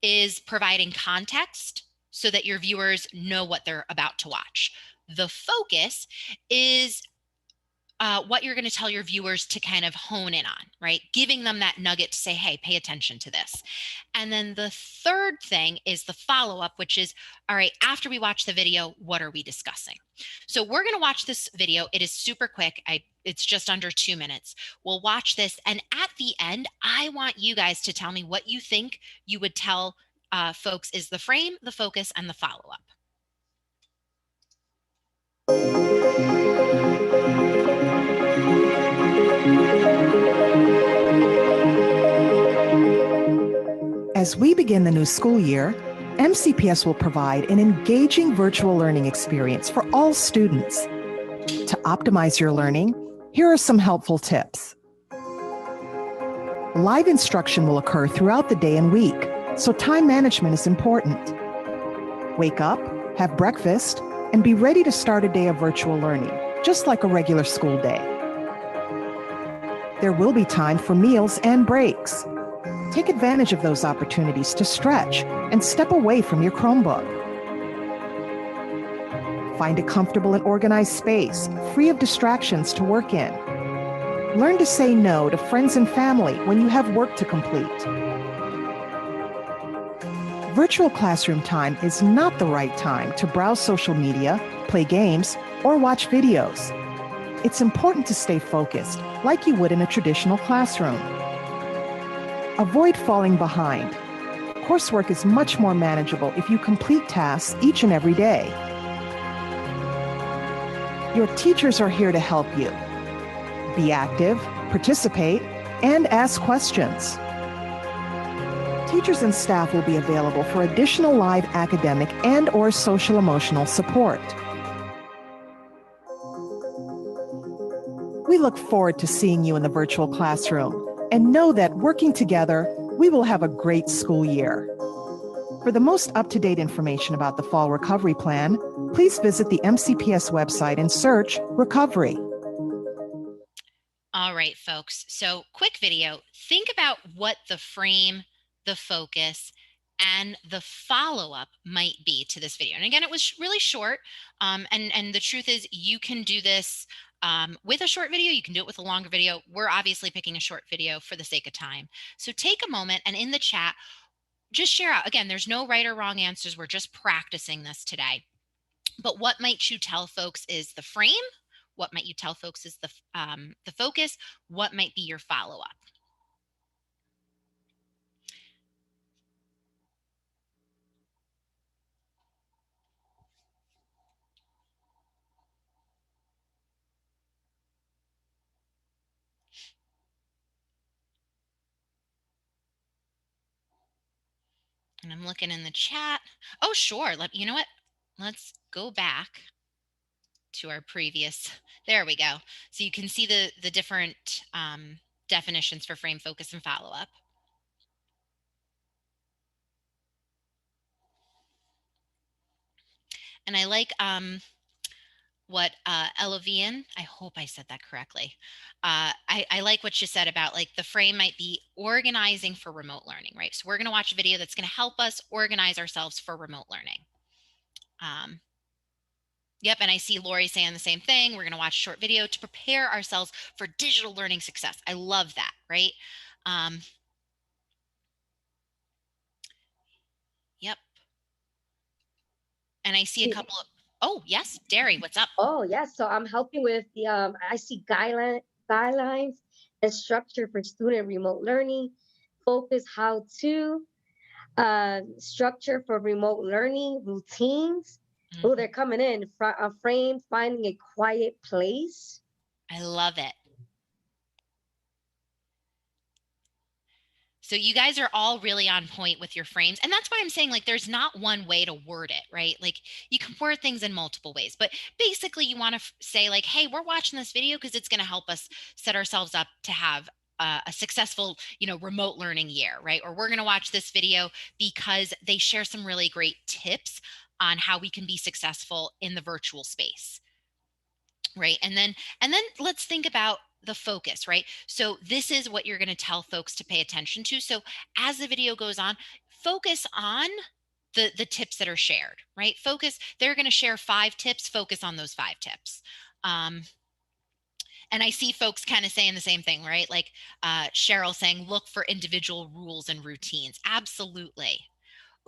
is providing context so that your viewers know what they're about to watch. The focus is what you're going to tell your viewers to kind of hone in on, right? Giving them that nugget to say, hey, pay attention to this. And then the third thing is the follow-up, which is, all right, after we watch the video, what are we discussing? So we're going to watch this video. It is super quick. It's just under 2 minutes. We'll watch this. And at the end, I want you guys to tell me what you think you would tell folks is the frame, the focus, and the follow-up. As we begin the new school year, MCPS will provide an engaging virtual learning experience for all students. To optimize your learning, here are some helpful tips. Live instruction will occur throughout the day and week, so time management is important. Wake up, have breakfast, and be ready to start a day of virtual learning, just like a regular school day. There will be time for meals and breaks. Take advantage of those opportunities to stretch and step away from your Chromebook. Find a comfortable and organized space, free of distractions to work in. Learn to say no to friends and family when you have work to complete. Virtual classroom time is not the right time to browse social media, play games, or watch videos. It's important to stay focused, like you would in a traditional classroom. Avoid falling behind. Coursework is much more manageable if you complete tasks each and every day. Your teachers are here to help you. Be active, participate, and ask questions. Teachers and staff will be available for additional live academic and/or social-emotional support. We look forward to seeing you in the virtual classroom and know that working together, we will have a great school year. For the most up-to-date information about the Fall Recovery Plan, please visit the MCPS website and search Recovery. All right, folks. So quick video. Think about what the frame, the focus, and the follow-up might be to this video. And again, it was really short. And the truth is you can do this with a short video. You can do it with a longer video. We're obviously picking a short video for the sake of time. So take a moment and in the chat, just share out. Again, there's no right or wrong answers. We're just practicing this today. But what might you tell folks is the frame? What might you tell folks is the focus? What might be your follow-up? And I'm looking in the chat. Oh, sure. You know what? Let's go back to our previous. There we go. So you can see the different definitions for frame, focus, and follow-up. And I like what Elavian, I hope I said that correctly. I like what you said about like the frame might be organizing for remote learning, right? So we're going to watch a video that's going to help us organize ourselves for remote learning. Yep, and I see Lori saying the same thing. We're going to watch a short video to prepare ourselves for digital learning success. I love that, right? Yep. And I see a couple of, oh, yes, Derry, what's up? Oh, yes. So I'm helping with the I see guidelines and structure for student remote learning, focus how to structure for remote learning routines. Oh, they're coming in. A frame, finding a quiet place. I love it. So you guys are all really on point with your frames. And that's why I'm saying like there's not one way to word it, right? Like you can word things in multiple ways, but basically you want to say like, hey, we're watching this video because it's going to help us set ourselves up to have a successful, remote learning year, right? Or we're going to watch this video because they share some really great tips on how we can be successful in the virtual space. Right. And then let's think about the focus, right? So this is what you're going to tell folks to pay attention to. So as the video goes on, focus on the tips that are shared, right? They're going to share 5 tips, focus on those 5 tips. And I see folks kind of saying the same thing, right? Like Cheryl saying, look for individual rules and routines. Absolutely.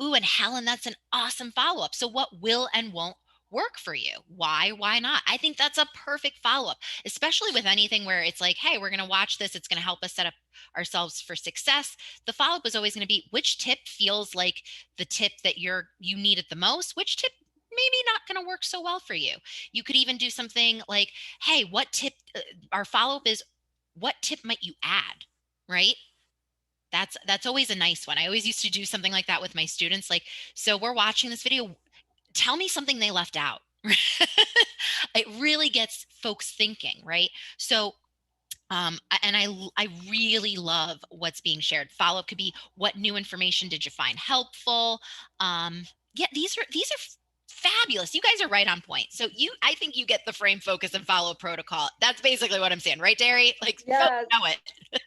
Ooh, and Helen, that's an awesome follow-up. So what will and won't work for you? Why not? I think that's a perfect follow-up, especially with anything where it's like, hey, we're going to watch this. It's going to help us set up ourselves for success. The follow-up is always going to be which tip feels like the tip that you need it the most, which tip maybe not going to work so well for you. You could even do something like, hey, what tip, our follow-up is, what tip might you add, right? That's always a nice one. I always used to do something like that with my students. Like, so we're watching this video, tell me something they left out. It really gets folks thinking, right? So and I really love what's being shared. Follow-up could be, what new information did you find helpful? Yeah, these are fabulous. You guys are right on point. So I think you get the frame, focus, and follow protocol. That's basically what I'm saying, right, Derry? Like, yes. Know it.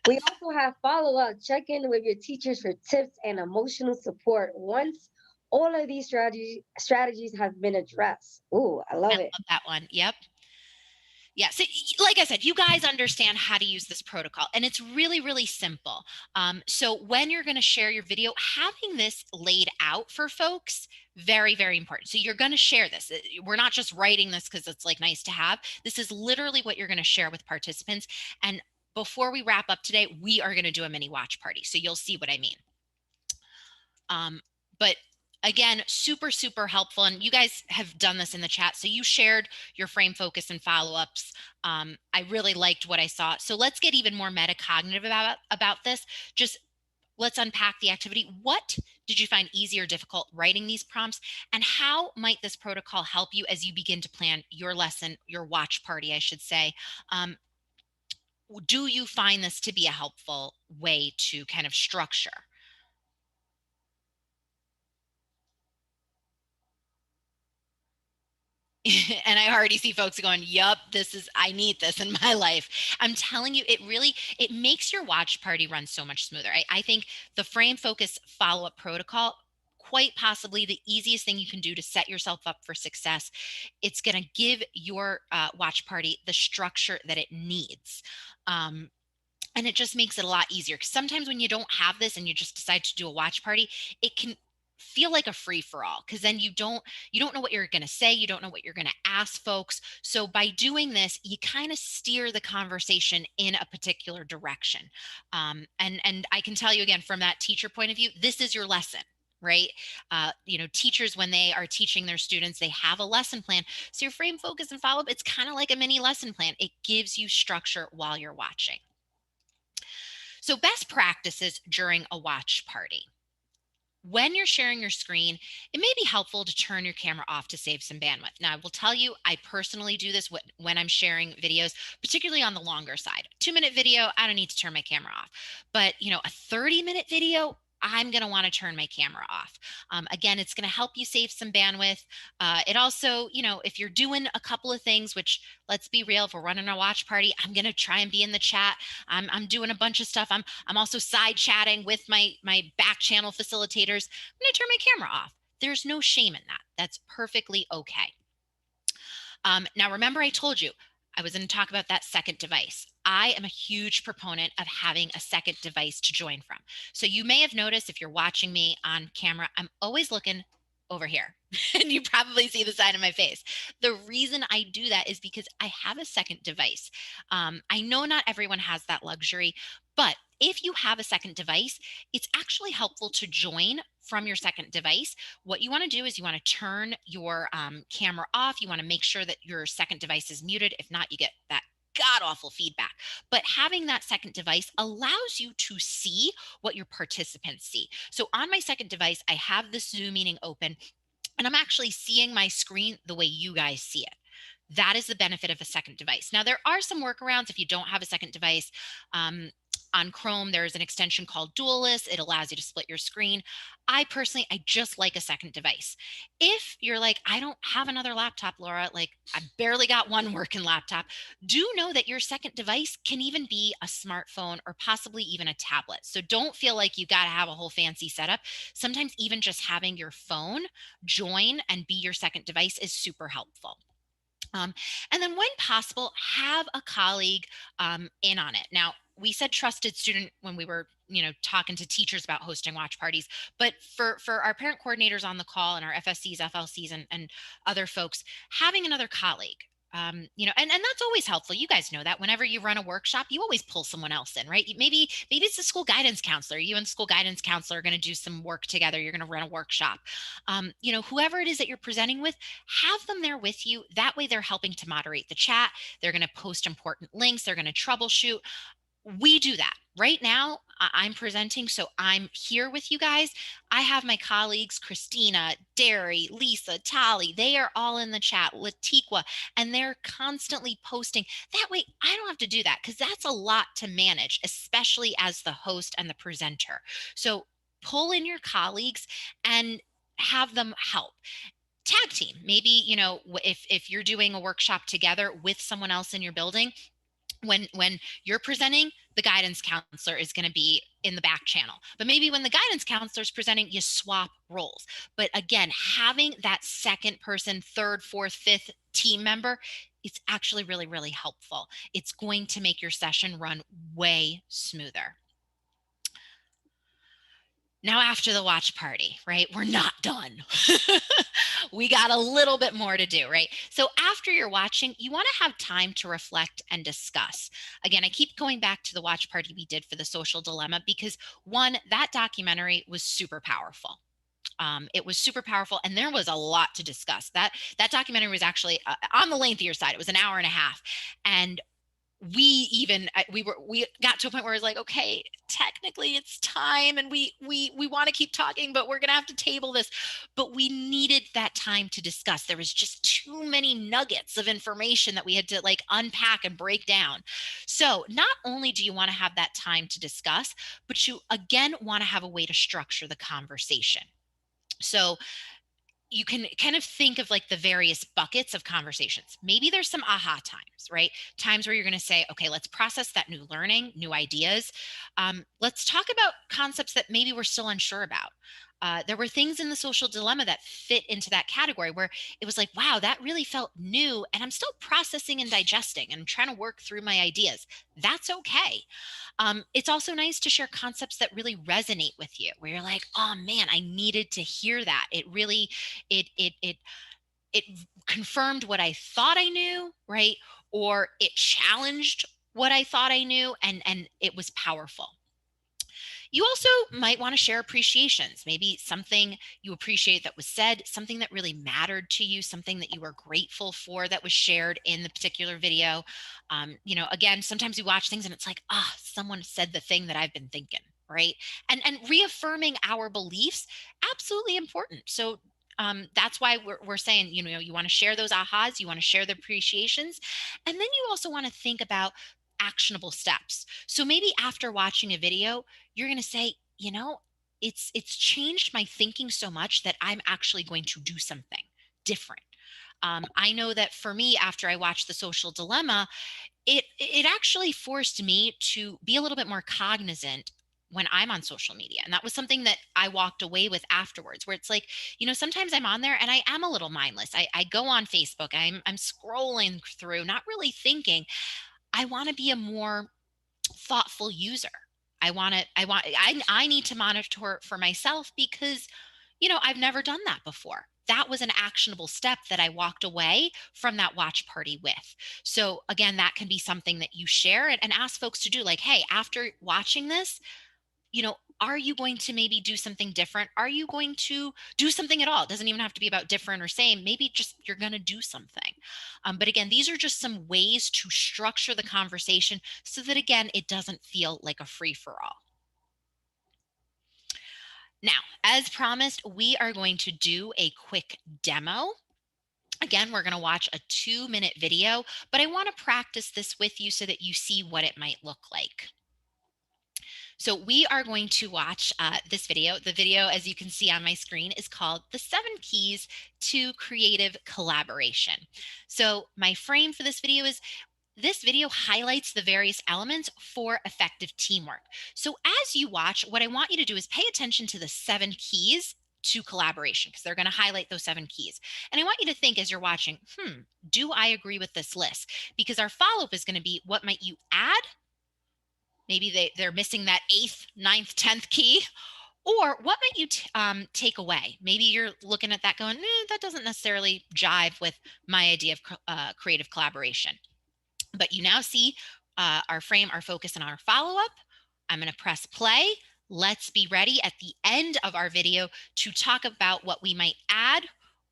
We also have follow-up. Check in with your teachers for tips and emotional support once all of these strategies have been addressed. Ooh, I love it. Love that one. Yep. Yeah. So like I said, you guys understand how to use this protocol, and it's really, really simple. So when you're going to share your video, having this laid out for folks, very, very important. So you're going to share this. We're not just writing this because it's like nice to have. This is literally what you're going to share with participants. And before we wrap up today, we are going to do a mini watch party. So you'll see what I mean. But again, super, super helpful. And you guys have done this in the chat. So you shared your frame, focus, and follow-ups. I really liked what I saw. So let's get even more metacognitive about this. Just let's unpack the activity. What did you find easy or difficult writing these prompts? And how might this protocol help you as you begin to plan your lesson, your watch party, I should say? Do you find this to be a helpful way to kind of structure? And I already see folks going, yup, I need this in my life. I'm telling you, it makes your watch party run so much smoother. I think the frame, focus, follow-up protocol, quite possibly the easiest thing you can do to set yourself up for success. It's going to give your watch party the structure that it needs. And it just makes it a lot easier, because sometimes when you don't have this and you just decide to do a watch party, it can feel like a free-for-all, because then you don't know what you're going to say, you don't know what you're going to ask folks. So by doing this, you kind of steer the conversation in a particular direction. And I can tell you again, from that teacher point of view, this is your lesson, right? Teachers, when they are teaching their students, they have a lesson plan. So your frame, focus, and follow-up, it's kind of like a mini lesson plan. It gives you structure while you're watching. So best practices during a watch party. When you're sharing your screen, it may be helpful to turn your camera off to save some bandwidth. Now, I will tell you, I personally do this when I'm sharing videos, particularly on the longer side. 2-minute video, I don't need to turn my camera off. But, a 30-minute video, I'm going to want to turn my camera off. Again, it's going to help you save some bandwidth. It also, if you're doing a couple of things, which let's be real, if we're running a watch party, I'm going to try and be in the chat. I'm doing a bunch of stuff. I'm also side chatting with my back channel facilitators. I'm going to turn my camera off. There's no shame in that. That's perfectly okay. Now, remember I told you I was going to talk about that second device. I am a huge proponent of having a second device to join from. So you may have noticed if you're watching me on camera, I'm always looking over here and you probably see the side of my face. The reason I do that is because I have a second device. I know not everyone has that luxury, but if you have a second device, it's actually helpful to join from your second device. What you want to do is you want to turn your camera off. You want to make sure that your second device is muted. If not, you get that god awful feedback. But having that second device allows you to see what your participants see. So on my second device, I have this Zoom meeting open and I'm actually seeing my screen the way you guys see it. That is the benefit of a second device. Now, there are some workarounds if you don't have a second device. On Chrome, there's an extension called Dualist. It allows you to split your screen. I just like a second device. If you're like, I don't have another laptop, Laura, like I barely got one working laptop, do know that your second device can even be a smartphone or possibly even a tablet. So don't feel like you got to have a whole fancy setup. Sometimes even just having your phone join and be your second device is super helpful. And then when possible, have a colleague in on it. Now, we said trusted student when we were, talking to teachers about hosting watch parties, but for our parent coordinators on the call and our FSCs, FLCs, and other folks, having another colleague, and that's always helpful. You guys know that whenever you run a workshop, you always pull someone else in, right? Maybe it's the school guidance counselor. You and the school guidance counselor are going to do some work together. You're going to run a workshop. Whoever it is that you're presenting with, have them there with you. That way they're helping to moderate the chat. They're going to post important links. They're going to troubleshoot. We do that. Right now, I'm presenting, so I'm here with you guys. I have my colleagues, Christina, Derry, Lisa, Tali. They are all in the chat, Latiqua, and they're constantly posting. That way, I don't have to do that because that's a lot to manage, especially as the host and the presenter. So pull in your colleagues and have them help. Tag team. Maybe, if you're doing a workshop together with someone else in your building, when you're presenting, the guidance counselor is going to be in the back channel. But maybe when the guidance counselor is presenting, you swap roles. But again, having that second person, third, fourth, fifth team member, it's actually really, really helpful. It's going to make your session run way smoother. Now, after the watch party, right? We're not done. We got a little bit more to do, right? So after you're watching, you want to have time to reflect and discuss. Again, I keep going back to the watch party we did for the social dilemma because one, that documentary was super powerful. It was super powerful and there was a lot to discuss. That documentary was actually on the lengthier side. It was an hour and a half. And we got to a point where it's like, okay, technically it's time and we want to keep talking, but we're going to have to table this. But we needed that time to discuss. There was just too many nuggets of information that we had to unpack and break down. So not only do you want to have that time to discuss, but you again want to have a way to structure the conversation. So you can kind of think of the various buckets of conversations. Maybe there's some aha times, right? Times where you're going to say, okay, let's process that new learning, new ideas. Let's talk about concepts that maybe we're still unsure about. There were things in the social dilemma that fit into that category where it was like, wow, that really felt new and I'm still processing and digesting and I'm trying to work through my ideas. That's okay. It's also nice to share concepts that really resonate with you, where you're like, oh man, I needed to hear that. It really, it confirmed what I thought I knew, right? Or it challenged what I thought I knew and it was powerful. You also might want to share appreciations, maybe something you appreciate that was said, something that really mattered to you, something that you were grateful for that was shared in the particular video. Again, sometimes we watch things and it's like, someone said the thing that I've been thinking, right? And reaffirming our beliefs, absolutely important. So that's why we're saying, you want to share those ahas, you want to share the appreciations, and then you also want to think about actionable steps. So maybe after watching a video, you're going to say, it's changed my thinking so much that I'm actually going to do something different. I know that for me, after I watched The Social Dilemma, it actually forced me to be a little bit more cognizant when I'm on social media. And that was something that I walked away with afterwards, where it's like, sometimes I'm on there and I am a little mindless. I go on Facebook, I'm scrolling through, not really thinking. I want to be a more thoughtful user. I need to monitor for myself because, I've never done that before. That was an actionable step that I walked away from that watch party with. So again, that can be something that you share and ask folks to do, like, hey, after watching this, are you going to maybe do something different? Are you going to do something at all? It doesn't even have to be about different or same. Maybe just you're going to do something. But again, these are just some ways to structure the conversation so that, again, it doesn't feel like a free for all. Now, as promised, we are going to do a quick demo. Again, we're going to watch a 2-minute video, but I want to practice this with you so that you see what it might look like. So we are going to watch this video. The video, as you can see on my screen, is called The 7 Keys to Creative Collaboration. So my frame for this video is, this video highlights the various elements for effective teamwork. So as you watch, what I want you to do is pay attention to the 7 keys to collaboration, because they're going to highlight those 7 keys. And I want you to think as you're watching, do I agree with this list? Because our follow-up is going to be, what might you add? Maybe they're missing that 8th, 9th, 10th key. Or what might you take away? Maybe you're looking at that going, that doesn't necessarily jive with my idea of creative collaboration. But you now see our frame, our focus, and our follow-up. I'm going to press play. Let's be ready at the end of our video to talk about what we might add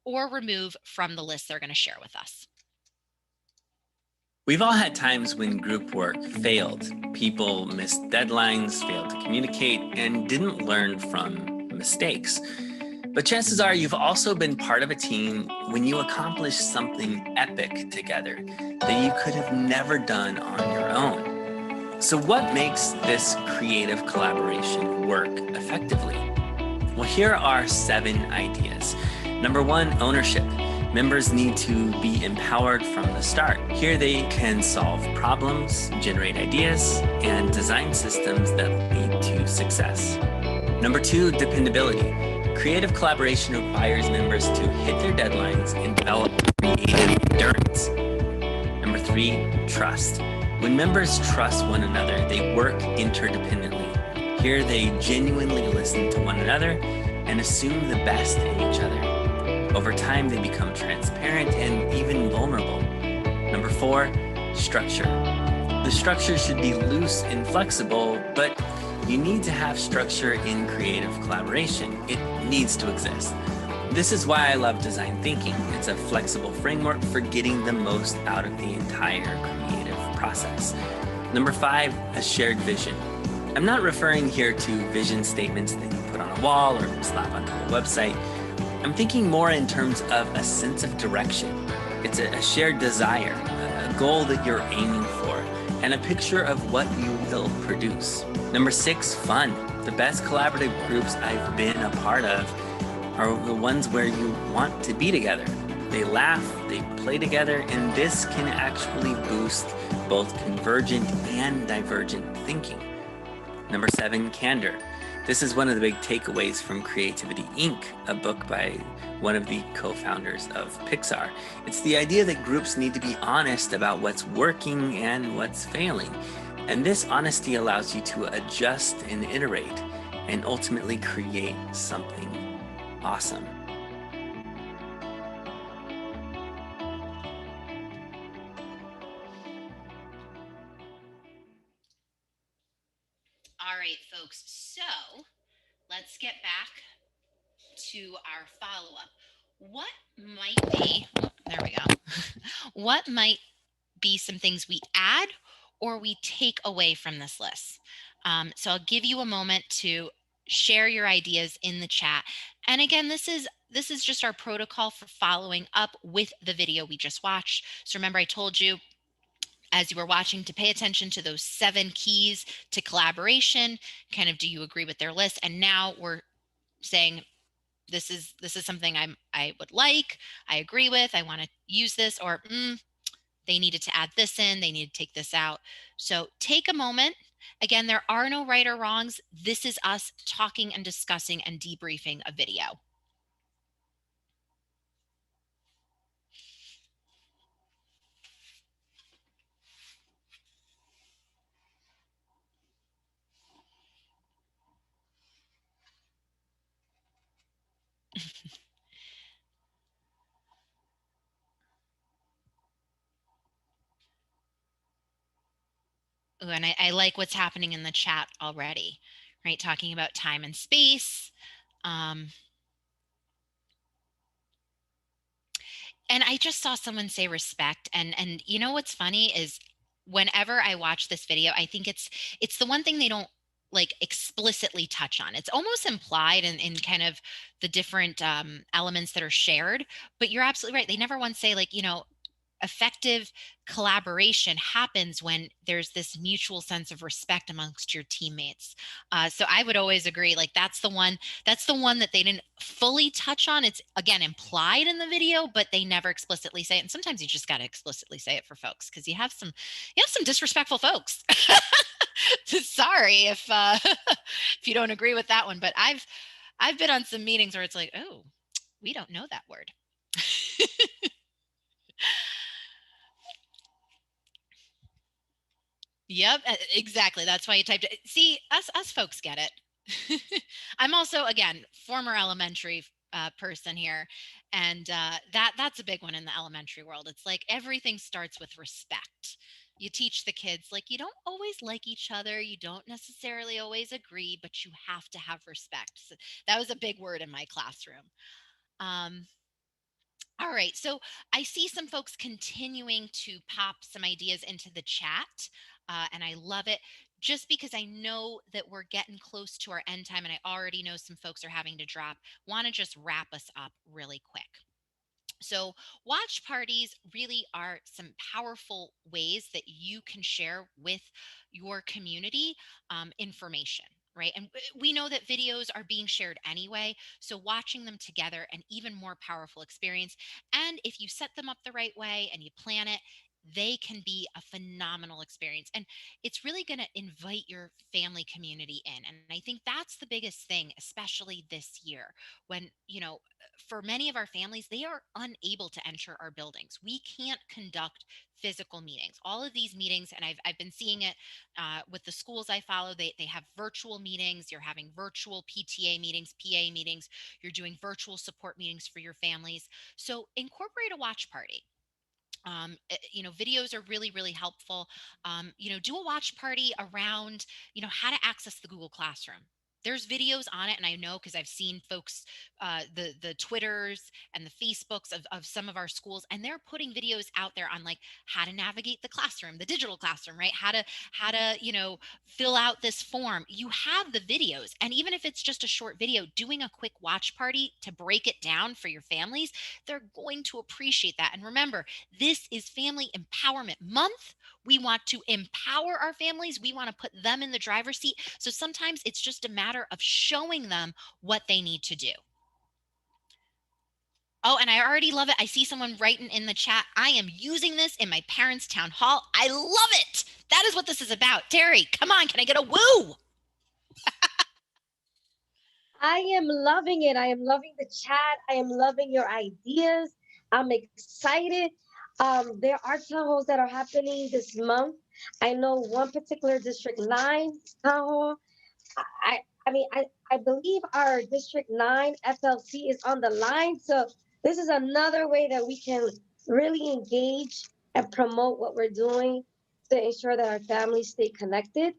or remove from the list they're going to share with us. We've all had times when group work failed. People missed deadlines, failed to communicate, and didn't learn from mistakes. But chances are you've also been part of a team when you accomplished something epic together that you could have never done on your own. So what makes this creative collaboration work effectively? Well, here are 7 ideas. Number 1, ownership. Members need to be empowered from the start. Here they can solve problems, generate ideas, and design systems that lead to success. Number 2, dependability. Creative collaboration requires members to hit their deadlines and develop creative endurance. Number 3, trust. When members trust one another, they work interdependently. Here they genuinely listen to one another and assume the best in each other. Over time, they become transparent and even vulnerable. Number 4, structure. The structure should be loose and flexible, but you need to have structure in creative collaboration. It needs to exist. This is why I love design thinking. It's a flexible framework for getting the most out of the entire creative process. Number 5, a shared vision. I'm not referring here to vision statements that you put on a wall or slap onto a website. I'm thinking more in terms of a sense of direction. It's a shared desire, a goal that you're aiming for, and a picture of what you will produce. Number 6, fun. The best collaborative groups I've been a part of are the ones where you want to be together. They laugh, they play together, and this can actually boost both convergent and divergent thinking. Number 7, candor. This is one of the big takeaways from Creativity Inc., a book by one of the co-founders of Pixar. It's the idea that groups need to be honest about what's working and what's failing. And this honesty allows you to adjust and iterate and ultimately create something awesome. All right, folks, so let's get back to our follow-up. What might be, there we go. What might be some things we add or we take away from this list? So I'll give you a moment to share your ideas in the chat. And again, this is just our protocol for following up with the video we just watched. So remember, I told you as you were watching to pay attention to those 7 keys to collaboration. Kind of, do you agree with their list? And now we're saying, this is something I would like, I agree with, I want to use this, or they needed to add this in, they need to take this out. So take a moment. Again, there are no right or wrongs. This is us talking and discussing and debriefing a video. Ooh, and I like what's happening in the chat already, right? Talking about time and space. And I just saw someone say respect. And you know what's funny is, whenever I watch this video, I think it's the one thing they don't like explicitly touch on. It's almost implied in kind of the different elements that are shared. But you're absolutely right. They never once say, like, effective collaboration happens when there's this mutual sense of respect amongst your teammates. So I would always agree, like, that's the one that they didn't fully touch on. It's, again, implied in the video, but they never explicitly say it. And sometimes you just got to explicitly say it for folks, because you have some disrespectful folks. Sorry if if you don't agree with that one, but I've been on some meetings where it's like, oh, we don't know that word. Yep, exactly. That's why you typed it. See, us folks get it. I'm also, again, former elementary person here, and that's a big one in the elementary world. It's like everything starts with respect. You teach the kids, like, you don't always like each other, you don't necessarily always agree, but you have to have respect. So that was a big word in my classroom. All right, so I see some folks continuing to pop some ideas into the chat, and I love it, just because I know that we're getting close to our end time, and I already know some folks are having to drop. Want to just wrap us up really quick. So, watch parties really are some powerful ways that you can share with your community information, right? And we know that videos are being shared anyway. So, watching them together, an even more powerful experience. And if you set them up the right way and you plan it, they can be a phenomenal experience. And it's really going to invite your family community in. And I think that's the biggest thing, especially this year, when, for many of our families, they are unable to enter our buildings. We can't conduct physical meetings. All of these meetings, and I've been seeing it with the schools I follow, they have virtual meetings. You're having virtual PTA meetings, PA meetings. You're doing virtual support meetings for your families. So incorporate a watch party. Videos are really, really helpful. Do a watch party around, how to access the Google Classroom. There's videos on it, and I know because I've seen folks, the Twitters and the Facebooks of some of our schools, and they're putting videos out there on, like, how to navigate the classroom, the digital classroom, right? How to fill out this form. You have the videos, and even if it's just a short video, doing a quick watch party to break it down for your families, they're going to appreciate that. And remember, this is Family Empowerment Month. We want to empower our families. We want to put them in the driver's seat. So sometimes it's just a matter of showing them what they need to do. Oh, and I already love it. I see someone writing in the chat, I am using this in my parents' town hall. I love it. That is what this is about. Terry, come on. Can I get a woo? I am loving it. I am loving the chat. I am loving your ideas. I'm excited. There are town halls that are happening this month. I know one particular District 9 town hall. I believe our District 9 FLC is on the line. So this is another way that we can really engage and promote what we're doing to ensure that our families stay connected.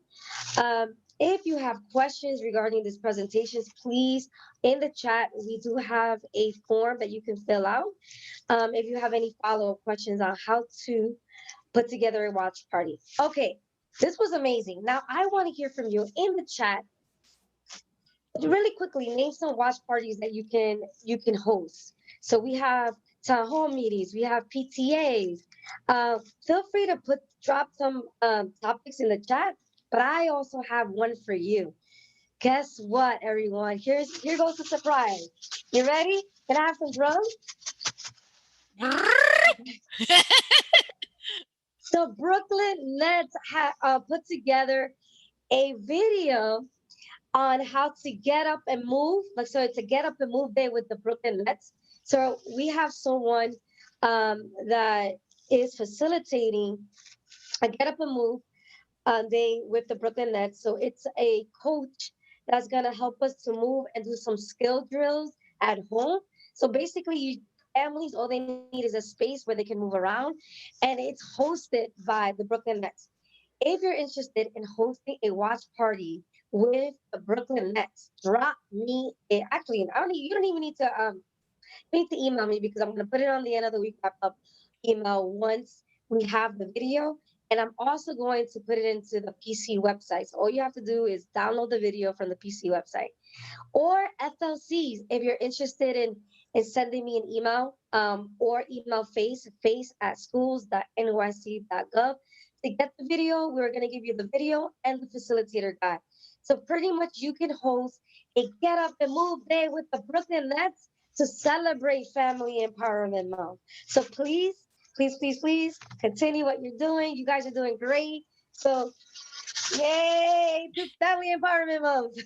If you have questions regarding these presentations, please, in the chat, we do have a form that you can fill out. If you have any follow-up questions on how to put together a watch party. Okay, this was amazing. Now I want to hear from you in the chat. Really quickly, name some watch parties that you can host. So we have town hall meetings, we have PTAs, Feel free to drop some topics in the chat, but I also have one for you. Guess what, everyone? Here goes the surprise. You ready? Can I have some drums? So Brooklyn Nets put together a video on how to get up and move. Like, so it's a get up and move day with the Brooklyn Nets. So we have someone that is facilitating a get up and move day with the Brooklyn Nets. So it's a coach that's gonna help us to move and do some skill drills at home. So basically, families all they need is a space where they can move around, and it's hosted by the Brooklyn Nets. If you're interested in hosting a watch party with the Brooklyn Nets, drop me a, actually I don't need, you don't even need to email me because I'm gonna put it on the end of the week wrap up email once we have the video. And I'm also going to put it into the PC website. So all you have to do is download the video from the PC website. Or FLCs, if you're interested in sending me an email or email face at schools.nyc.gov to get the video. We're going to give you the video and the facilitator guide. So pretty much you can host a get up and move day with the Brooklyn Nets to celebrate Family Empowerment Month. So please, please, please, please continue what you're doing. You guys are doing great. So yay to Family Empowerment Month.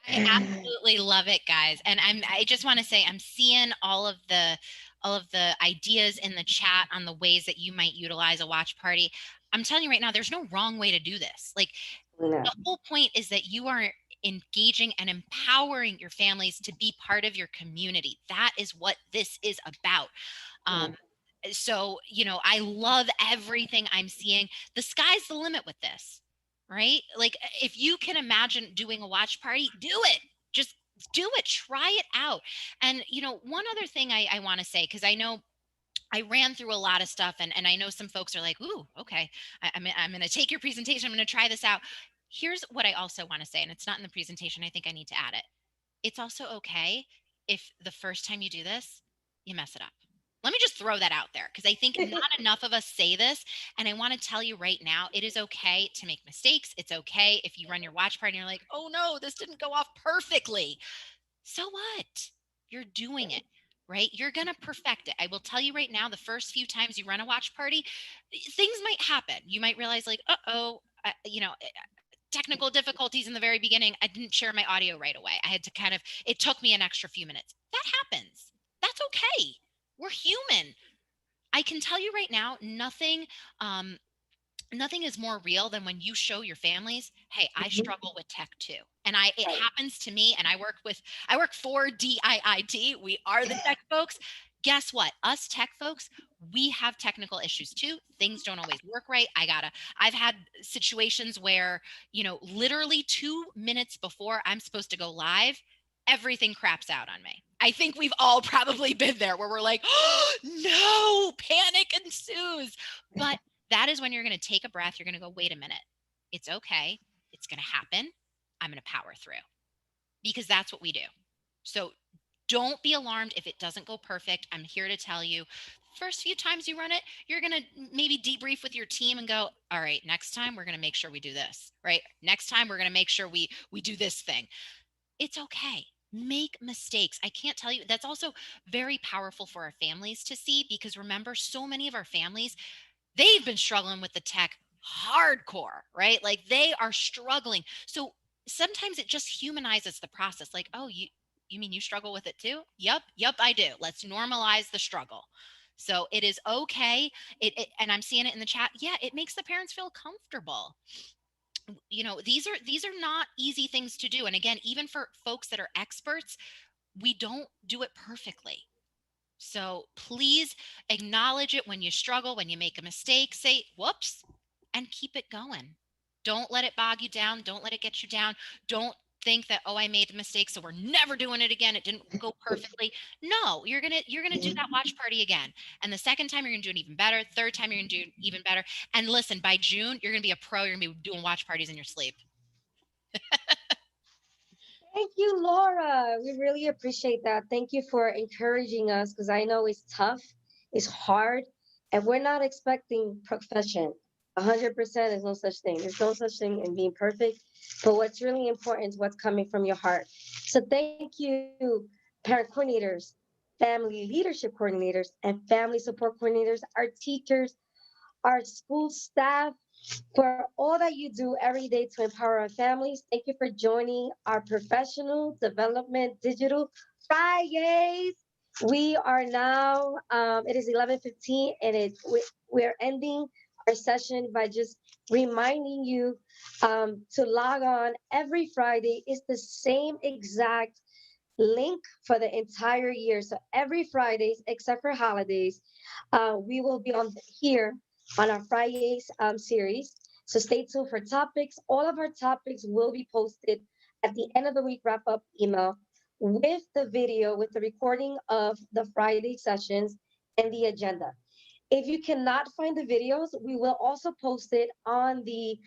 I absolutely love it, guys. And I just want to say I'm seeing all of the ideas in the chat on the ways that you might utilize a watch party. I'm telling you right now, there's no wrong way to do this. Like the whole point is that you are engaging and empowering your families to be part of your community. That is what this is about. So, you know, I love everything I'm seeing. The sky's the limit with this, right? Like if you can imagine doing a watch party, do it. Just do it. Try it out. And, you know, one other thing I want to say, because I know I ran through a lot of stuff and I know some folks are like, ooh, okay, I'm going to take your presentation. I'm going to try this out. Here's what I also want to say, and it's not in the presentation. I think I need to add it. It's also okay if the first time you do this, you mess it up. Let me just throw that out there because I think not enough of us say this. And I want to tell you right now, it is okay to make mistakes. It's okay if you run your watch party and you're like, oh no, this didn't go off perfectly. So what? You're doing it, right? You're going to perfect it. I will tell you right now, the first few times you run a watch party, things might happen. You might realize like, technical difficulties in the very beginning. I didn't share my audio right away. I had to it took me an extra few minutes. That happens. That's okay. We're human. I can tell you right now, nothing is more real than when you show your families, hey, I struggle with tech too. And it happens to me. And I work for DIIT. We are the tech folks. Guess what? Us tech folks, we have technical issues too. Things don't always work right. I've had situations where, you know, literally 2 minutes before I'm supposed to go live, everything craps out on me. I think we've all probably been there where we're like, oh, no, panic ensues. But that is when you're going to take a breath. You're going to go, wait a minute. It's okay. It's going to happen. I'm going to power through because that's what we do. So don't be alarmed if it doesn't go perfect. I'm here to tell you, first few times you run it, you're going to maybe debrief with your team and go, all right, next time we're going to make sure we do this, right? Next time we're going to make sure we do this thing. It's okay. Make mistakes. I can't tell you. That's also very powerful for our families to see because remember, so many of our families, they've been struggling with the tech hardcore, right? Like they are struggling. So sometimes it just humanizes the process. Like, oh, you mean you struggle with it too? Yep, I do. Let's normalize the struggle. So it is okay. And I'm seeing it in the chat. Yeah, it makes the parents feel comfortable. You know, these are not easy things to do. And again, even for folks that are experts, we don't do it perfectly. So please acknowledge it when you struggle, when you make a mistake, say whoops and keep it going. Don't let it bog you down. Don't let it get you down. Don't think that, oh, I made a mistake, so we're never doing it again. It didn't go perfectly. No, you're gonna do that watch party again. And the second time you're gonna do it even better. Third time you're gonna do it even better. And listen, by June, you're gonna be a pro. You're gonna be doing watch parties in your sleep. Thank you, Laura. We really appreciate that. Thank you for encouraging us because I know it's tough, it's hard, and we're not expecting perfection. 100% is no such thing. There's no such thing in being perfect. But what's really important is what's coming from your heart. So thank you, parent coordinators, family leadership coordinators, and family support coordinators, our teachers, our school staff, for all that you do every day to empower our families. Thank you for joining our professional development digital Fridays. We are now, it is 11:15 and we're ending our session by just reminding you to log on every Friday. It's the same exact link for the entire year. So every Fridays, except for holidays, we will be on here on our Fridays series. So stay tuned for topics. All of our topics will be posted at the end of the week wrap up email with the video, with the recording of the Friday sessions and the agenda. If you cannot find the videos, we will also post it on the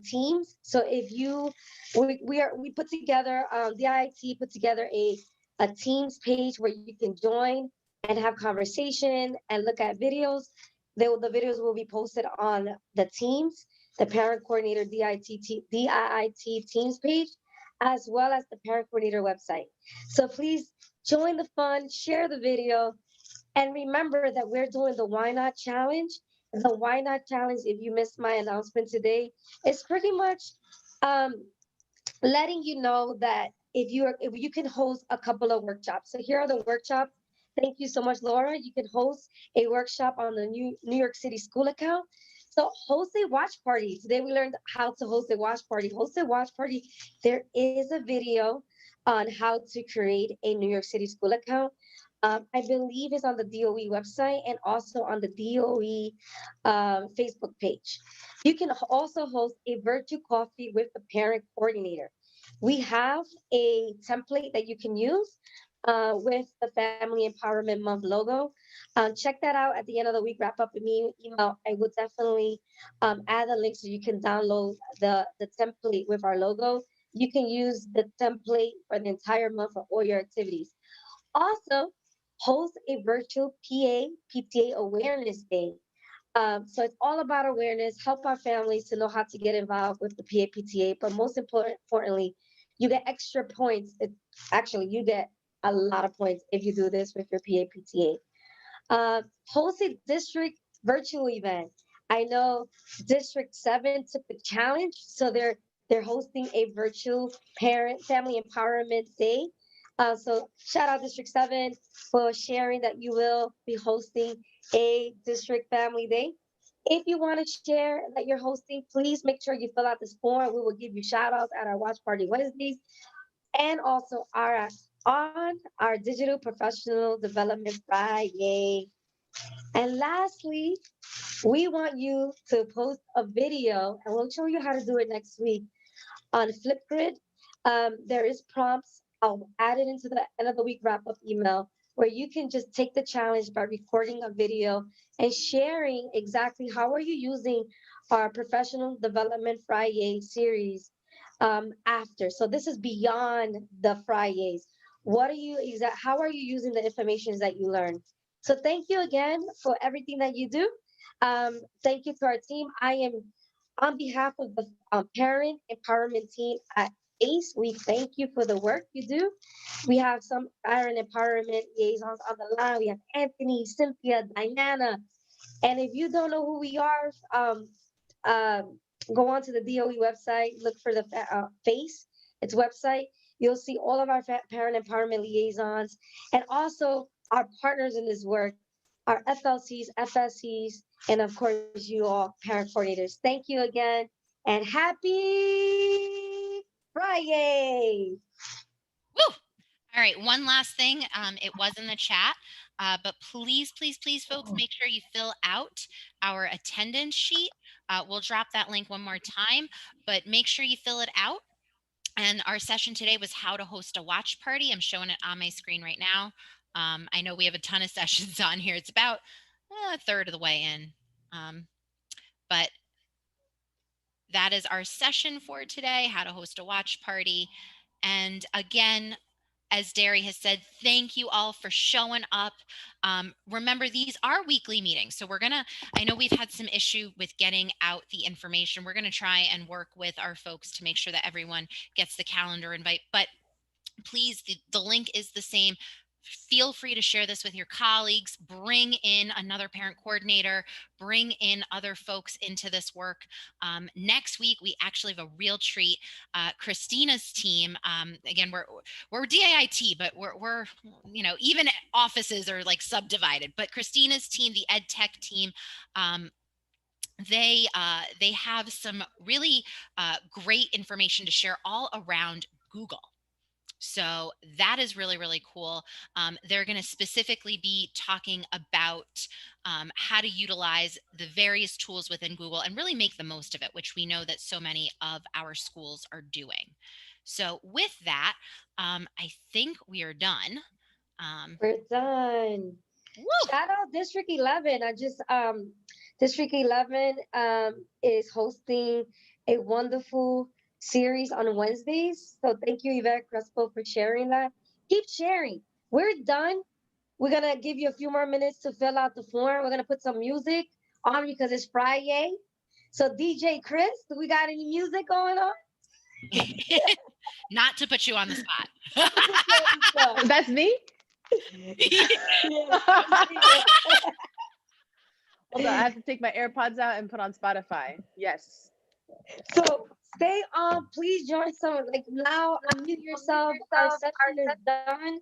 teams. So if you, we put together, the IIT put together a teams page where you can join and have conversation and look at videos. The videos will be posted on the teams, the parent coordinator DIIT teams page, as well as the parent coordinator website. So please join the fun, share the video, and remember that we're doing the Why Not Challenge. The Why Not Challenge, if you missed my announcement today, is pretty much um, letting you know that if you can host a couple of workshops. So here are the workshops. Thank you so much, Laura. You can host a workshop on the New York City school account. So host a watch party. Today we learned how to host a watch party. Host a watch party. There is a video on how to create a New York City school account. I believe it's on the DOE website and also on the DOE Facebook page. You can also host a virtual coffee with the parent coordinator. We have a template that you can use with the Family Empowerment Month logo. Check that out at the end of the week. Wrap up email. I would definitely add a link so you can download the template with our logo. You can use the template for the entire month for all your activities. Also, host a virtual PTA Awareness Day. So it's all about awareness, help our families to know how to get involved with the PAPTA, but most importantly, you get extra points. Actually, you get a lot of points if you do this with your PAPTA. Host a district virtual event. I know District 7 took the challenge, so they're hosting a virtual parent family empowerment day. So shout out District 7 for sharing that you will be hosting a district family day. If you want to share that you're hosting, please make sure you fill out this form. We will give you shout outs at our Watch Party Wednesdays and also on our Digital Professional Development Friday. And lastly, we want you to post a video, and we'll show you how to do it next week on Flipgrid. There is prompts. I'll add it into the end of the week wrap up email where you can just take the challenge by recording a video and sharing exactly how are you using our Professional Development Friday series after. So this is beyond the Fridays. What are you exact? How are you using the information that you learn? So thank you again for everything that you do. Thank you to our team. I am on behalf of the parent empowerment team at ACE. We thank you for the work you do. We have some parent empowerment liaisons on the line. We have Anthony, Cynthia, Diana. And if you don't know who we are, um, go on to the DOE website, look for the FACE, its website. You'll see all of our parent empowerment liaisons and also our partners in this work, our FLCs, FSCs, and of course, you all parent coordinators. Thank you again and happy Friday. Woo! All right, one last thing. It was in the chat, but please, please, please, folks, make sure you fill out our attendance sheet. We'll drop that link one more time, but make sure you fill it out. And our session today was how to host a watch party. I'm showing it on my screen right now. I know we have a ton of sessions on here. It's about a third of the way in. But that is our session for today, how to host a watch party. And again, as Derry has said, thank you all for showing up. Remember, these are weekly meetings. So I know we've had some issue with getting out the information. We're going to try and work with our folks to make sure that everyone gets the calendar invite. But please, the link is the same. Feel free to share this with your colleagues, bring in another parent coordinator, bring in other folks into this work. Next week, we actually have a real treat. Christina's team, again, we're DAIT, but we're even offices are like subdivided, but Christina's team, the ed tech team, they have some really great information to share all around Google. So that is really, really cool. They're going to specifically be talking about how to utilize the various tools within Google and really make the most of it, which we know that so many of our schools are doing. So with that, I think we are done. We're done. Woo! Shout out District 11. District 11 is hosting a wonderful series on Wednesdays. So thank you, Yvette Crespo, for sharing that. Keep sharing. We're done. We're going to give you a few more minutes to fill out the form. We're going to put some music on because it's Friday. So DJ Chris, do we got any music going on? Not to put you on the spot. That's me? Hold on, I have to take my AirPods out and put on Spotify. Yes. So stay on. Please join some. Like now, unmute yourself. Our session is done.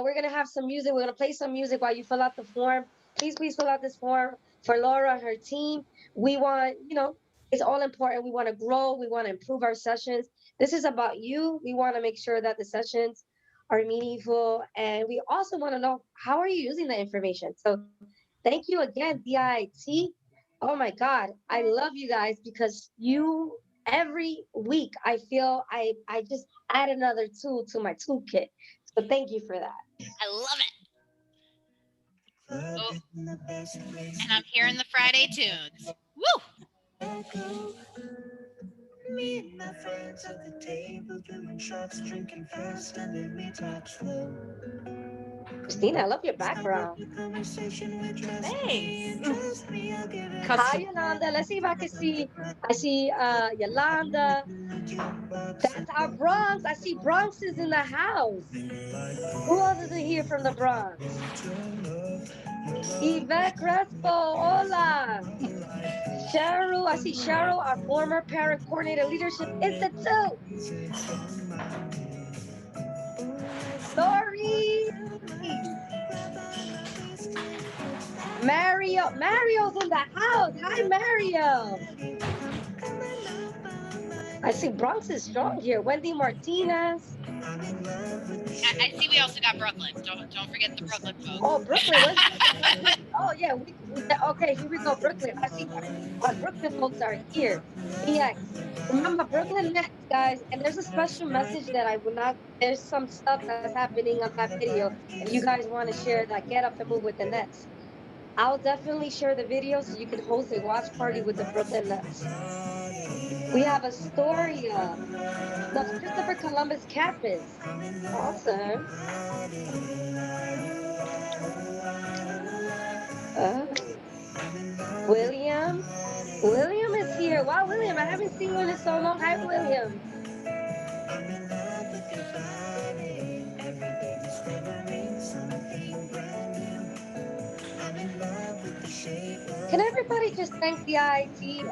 We're gonna have some music. We're gonna play some music while you fill out the form. Please fill out this form for Laura and her team. We want, it's all important. We want to grow. We want to improve our sessions. This is about you. We want to make sure that the sessions are meaningful, and we also want to know how are you using the information. So thank you again, DIT. Oh my God, I love you guys because every week I feel I just add another tool to my toolkit. So thank you for that. I love it. Oh. And I'm hearing the Friday tunes. Woo! Me and my friends at the table doing shots, drinking fast, and then we talk slow. Christina, I love your background. Thanks. Hi, Yolanda. Let's see if I can see. I see Yolanda. That's our Bronx. I see Bronx is in the house. Who else isn't here from the Bronx? Yvette Crespo. Hola. Cheryl. I see Cheryl, our former Parent Coordinator Leadership Institute. Sorry. Mario's in the house. Hi, Mario. I see Bronx is strong here. Wendy Martinez. I see we also got Brooklyn. Don't forget the Brooklyn folks. Oh, Brooklyn. Oh, yeah. Okay, here we go. Brooklyn. I see our Brooklyn folks are here. EX. Remember, Brooklyn Nets, guys. And there's a special message that I will not. There's some stuff that's happening on that video. If you guys want to share that, get up and move with the Nets. I'll definitely share the video so you can host a watch party with the Brooklyn Nets. We have Astoria, the Christopher Columbus campus. Awesome. William. William is here. Wow, William, I haven't seen you in so long. Hi, William. Can everybody just thank the IIT?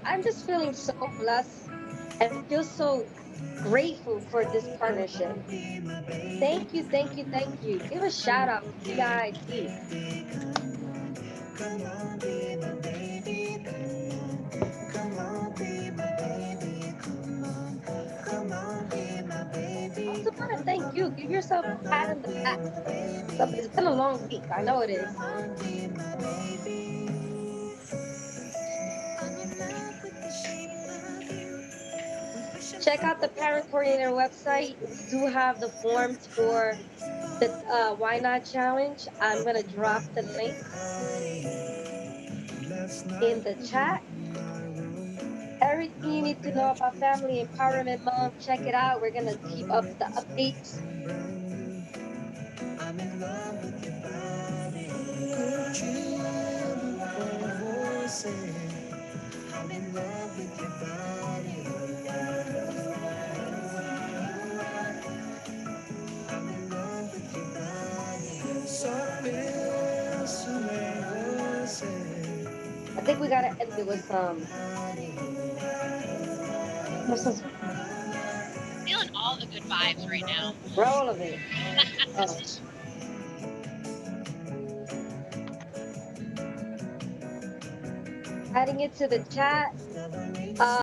I'm just feeling so blessed and feel so grateful for this partnership. Thank you, thank you, thank you. Give a shout out to the IIT. I also want to thank you. Give yourself a pat on the back. It's been a long week. I know it is. Check out the Parent Coordinator website. We do have the forms for the Why Not Challenge. I'm going to drop the link in the chat. everything you need to know about Family Empowerment Month. Check it out. We're gonna keep up the updates. I'm in love with your body. Could you ever voice it? I'm in love with your body. I'm in love with your body. Saber su voice. I think we gotta end it with Feeling all the good vibes right now. roll of it. Oh. Adding it to the chat.